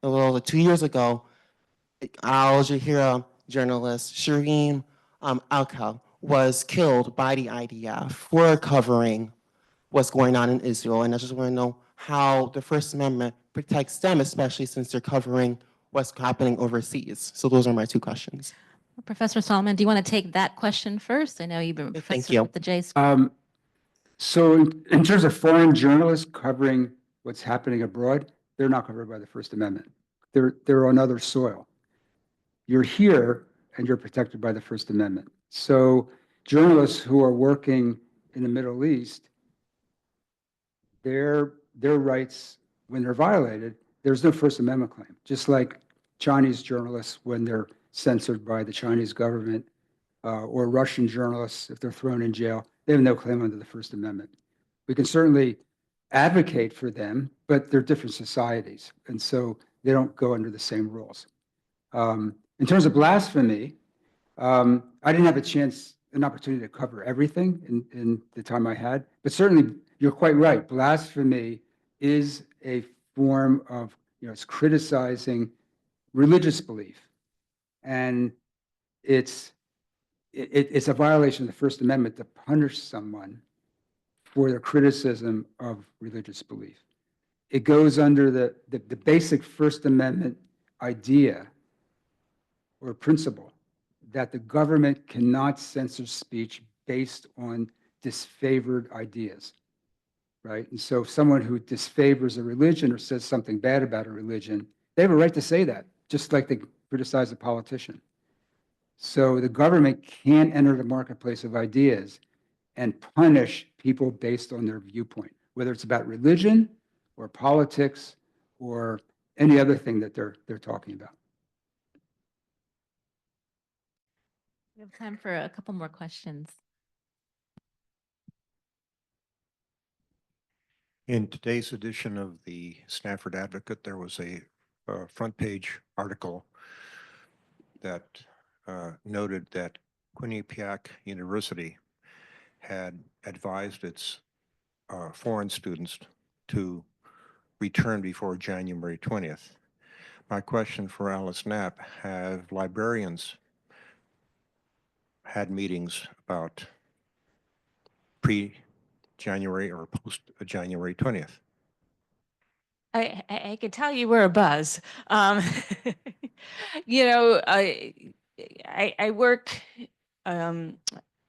little over 2 years ago, Al Jazeera journalist Shireen Alka was killed by the IDF for covering what's going on in Israel. And I just want to know how the First Amendment protects them, especially since they're covering what's happening overseas. So those are my 2 questions. Professor Solomon, do you want to take that question first? I know you've been a professor at the J School. So in terms of foreign journalists covering what's happening abroad, they're not covered by the First Amendment. They're on other soil. You're here and you're protected by the First Amendment. So journalists who are working in the Middle East, their rights, when they're violated, there's no First Amendment claim. Just like Chinese journalists, when they're censored by the Chinese government, or Russian journalists, if they're thrown in jail, they have no claim under the First Amendment. We can certainly advocate for them, but they're different societies, and so they don't go under the same rules. In terms of blasphemy, I didn't have an opportunity to cover everything in the time I had, but certainly you're quite right. Blasphemy is a form of, it's criticizing religious belief, and it's a violation of the First Amendment to punish someone for their criticism of religious belief. It goes under the basic First Amendment idea or principle that the government cannot censor speech based on disfavored ideas, right? And so someone who disfavors a religion or says something bad about a religion, they have a right to say that, just like they criticize a politician. So the government can't enter the marketplace of ideas and punish people based on their viewpoint, whether it's about religion or politics or any other thing that they're talking about. We have time for a couple more questions. In today's edition of the Stamford Advocate, there was a front page article that noted that Quinnipiac University had advised its foreign students to return before January 20th. My question for Alice Knapp, have librarians had meetings about pre-January or post-January 20th? I can tell you we're a buzz. You know, I work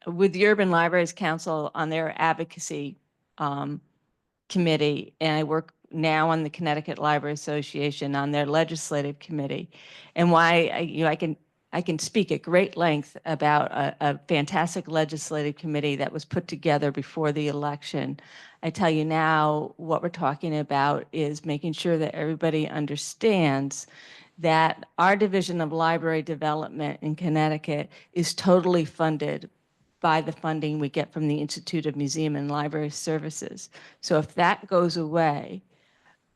with the Urban Libraries Council on their advocacy committee, and I work now on the Connecticut Library Association on their legislative committee. And why I can speak at great length about a fantastic legislative committee that was put together before the election. I tell you now, what we're talking about is making sure that everybody understands that our Division of Library Development in Connecticut is totally funded by the funding we get from the Institute of Museum and Library Services. So if that goes away,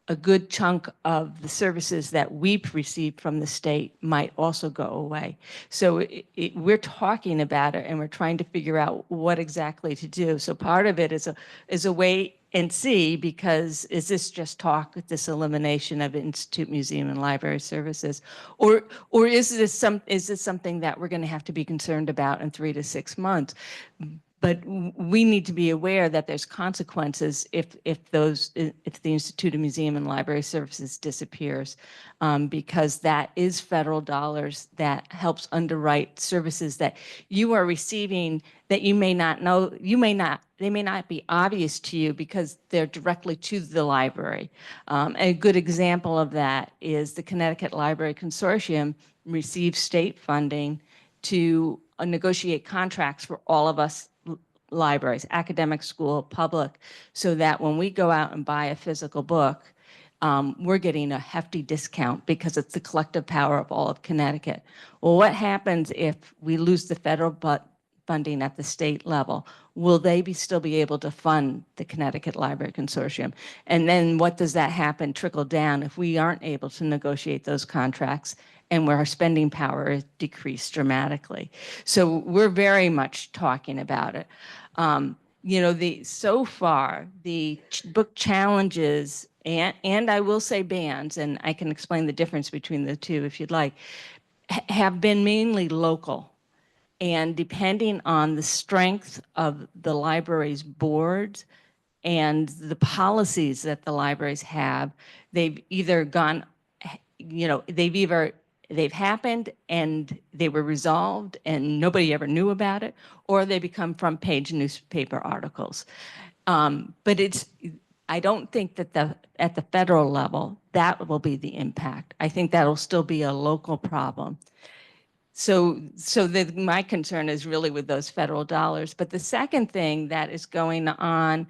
a good chunk of the services that we've received from the state might also go away. So we're talking about it, and we're trying to figure out what exactly to do. So part of it is a wait and see, because is this just talk, this elimination of Institute, Museum, and Library Services, or is this something that we're going to have to be concerned about in 3 to 6 months? But we need to be aware that there's consequences if the Institute of Museum and Library Services disappears, because that is federal dollars that helps underwrite services that you are receiving that you may not know, they may not be obvious to you because they're directly to the library. A good example of that is the Connecticut Library Consortium receives state funding to negotiate contracts for all of us libraries, academic, school, public, so that when we go out and buy a physical book, we're getting a hefty discount because it's the collective power of all of Connecticut. Well, what happens if we lose the federal funding at the state level? Will they still be able to fund the Connecticut Library Consortium? And then what does that happen, trickle down, if we aren't able to negotiate those contracts and where our spending power is decreased dramatically? So we're very much talking about it. You know, so far, the book challenges and I will say bans, and I can explain the difference between the two if you'd like, have been mainly local. And depending on the strength of the library's boards and the policies that the libraries have, they've either gone, you know, they've happened and they were resolved and nobody ever knew about it, or they become front page newspaper articles. But I don't think that at the federal level, that will be the impact. I think that'll still be a local problem. So my concern is really with those federal dollars. But the second thing that is going on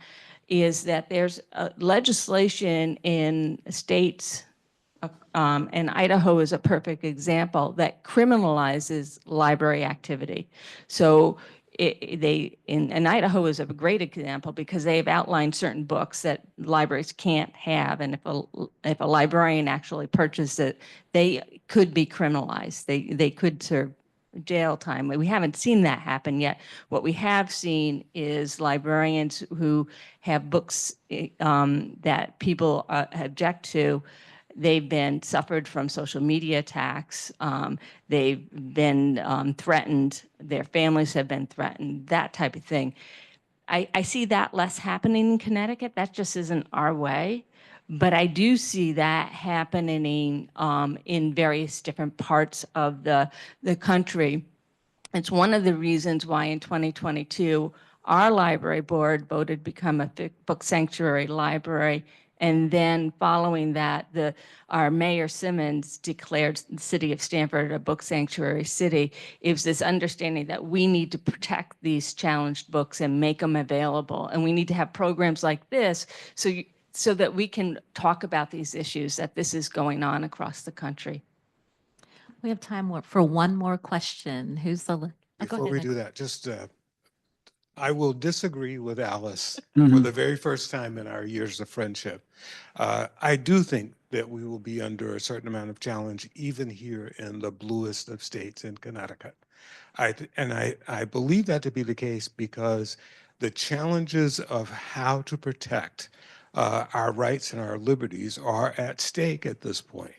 is that there's legislation in states And Idaho is a perfect example that criminalizes library activity. So and Idaho is a great example because they've outlined certain books that libraries can't have. And if a librarian actually purchased it, they could be criminalized. They could serve jail time. We haven't seen that happen yet. What we have seen is librarians who have books that people object to. They've been suffered from social media attacks. They've been threatened. Their families have been threatened, that type of thing. I see that less happening in Connecticut. That just isn't our way. But I do see that happening in various different parts of the country. It's one of the reasons why in 2022, our library board voted to become a book sanctuary library. And then following that, our Mayor Simmons declared the city of Stamford a book sanctuary city. It was this understanding that we need to protect these challenged books and make them available. And we need to have programs like this so that we can talk about these issues, that this is going on across the country. We have time for one more question. Who's the? Go Before ahead, we Michael. do that, just I will disagree with Alice for Mhm. the very first time in our years of friendship. I do think that we will be under a certain amount of challenge, even here in the bluest of states in Connecticut. I believe that to be the case because the challenges of how to protect our rights and our liberties are at stake at this point.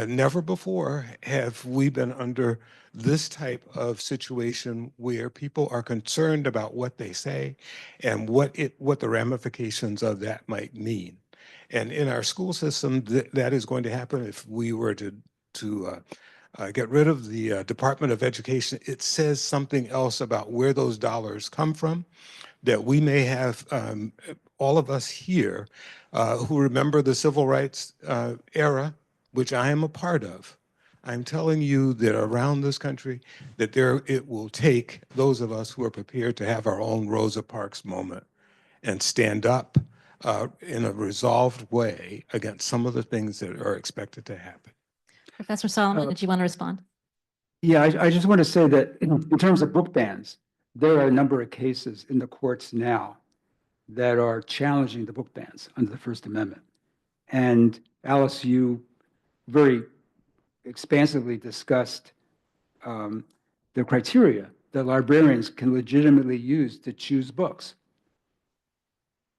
Never before have we been under this type of situation where people are concerned about what they say and what the ramifications of that might mean. And in our school system, that is going to happen if we were to get rid of the Department of Education. It says something else about where those dollars come from, that we may have all of us here who remember the civil rights era, which I am a part of. I'm telling you that around this country, that it will take those of us who are prepared to have our own Rosa Parks moment and stand up in a resolved way against some of the things that are expected to happen. Professor Solomon, did you want to respond? Yeah, I just want to say that in terms of book bans, there are a number of cases in the courts now that are challenging the book bans under the First Amendment. And Alice, you very expansively discussed the criteria that librarians can legitimately use to choose books.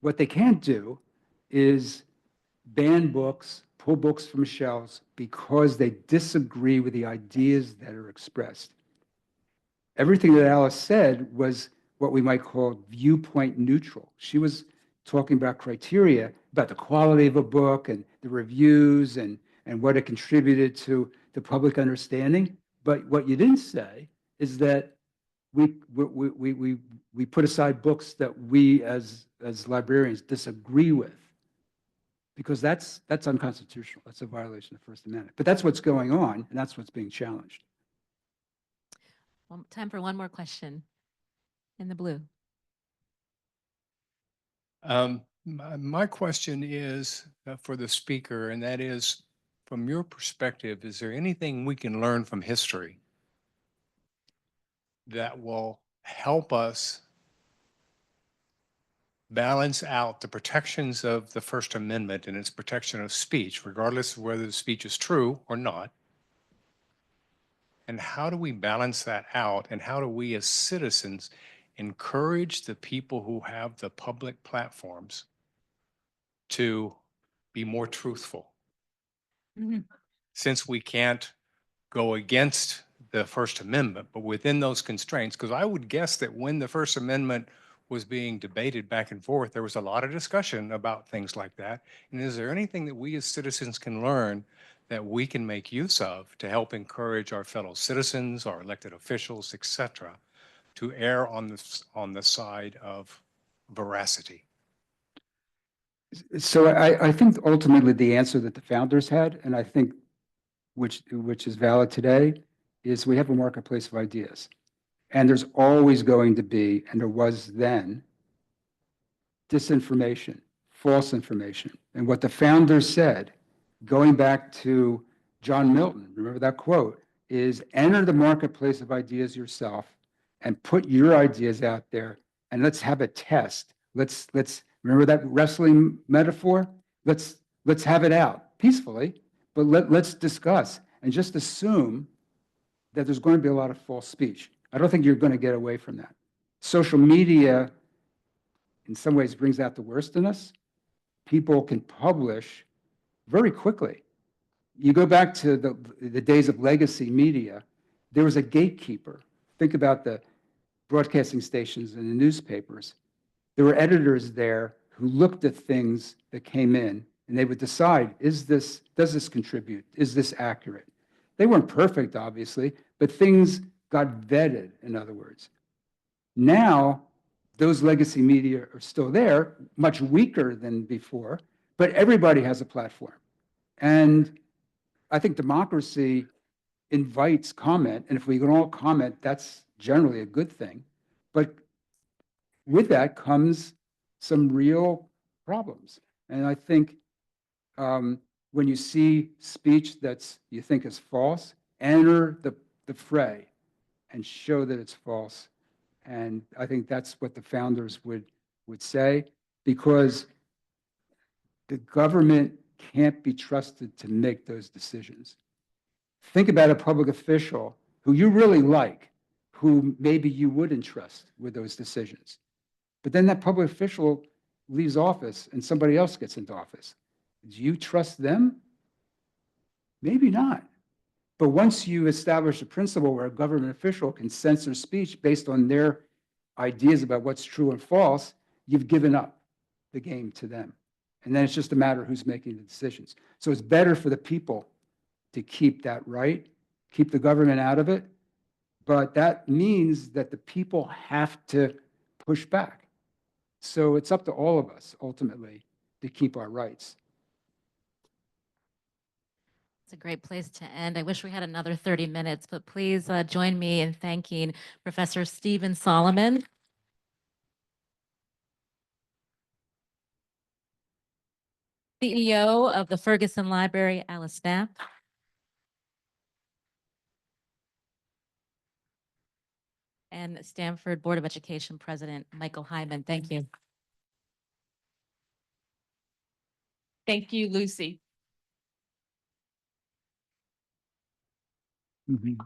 What they can't do is ban books, pull books from shelves because they disagree with the ideas that are expressed. Everything that Alice said was what we might call viewpoint neutral. She was talking about criteria, about the quality of a book and the reviews and what it contributed to the public understanding. But what you didn't say is that we put aside books that we as librarians disagree with, because that's unconstitutional. That's a violation of the First Amendment. But that's what's going on, and that's what's being challenged. Well, time for one more question in the blue. My question is for the speaker, and that is, from your perspective, is there anything we can learn from history that will help us balance out the protections of the First Amendment and its protection of speech, regardless of whether the speech is true or not? And how do we balance that out? And how do we as citizens encourage the people who have the public platforms to be more truthful? Since we can't go against the First Amendment, but within those constraints, because I would guess that when the First Amendment was being debated back and forth, there was a lot of discussion about things like that. And is there anything that we as citizens can learn that we can make use of to help encourage our fellow citizens, our elected officials, et cetera, to err on the side of veracity? So I think ultimately the answer that the founders had, and I think which is valid today, is we have a marketplace of ideas. And there's always going to be, and there was then, disinformation, false information. And what the founders said going back to John Milton, remember that quote, is enter the marketplace of ideas yourself and put your ideas out there and let's have a test. Let's remember that wrestling metaphor? Let's have it out peacefully, but let's discuss and just assume that there's going to be a lot of false speech. I don't think you're going to get away from that. Social media, in some ways, brings out the worst in us. People can publish very quickly. You go back to the days of legacy media, there was a gatekeeper. Think about the broadcasting stations and the newspapers. There were editors there who looked at things that came in and they would decide, does this contribute? Is this accurate? They weren't perfect, obviously, but things got vetted, in other words. Now, those legacy media are still there, much weaker than before, but everybody has a platform. And I think democracy invites comment, and if we can all comment, that's generally a good thing. But with that comes some real problems. And I think when you see speech you think is false, enter the fray and show that it's false. And I think that's what the founders would say, because the government can't be trusted to make those decisions. Think about a public official who you really like, who maybe you wouldn't trust with those decisions. But then that public official leaves office and somebody else gets into office. Do you trust them? Maybe not. But once you establish a principle where a government official can censor speech based on their ideas about what's true and false, you've given up the game to them. And then it's just a matter of who's making the decisions. So it's better for the people to keep that right, keep the government out of it. But that means that the people have to push back. So it's up to all of us, ultimately, to keep our rights. It's a great place to end. I wish we had another 30 minutes, but please join me in thanking Professor Stephen Solomon, CEO of the Ferguson Library, Alice Knapp, and Stamford Board of Education President Michael Hyman. Thank you. Thank you, Lucy. Mhm.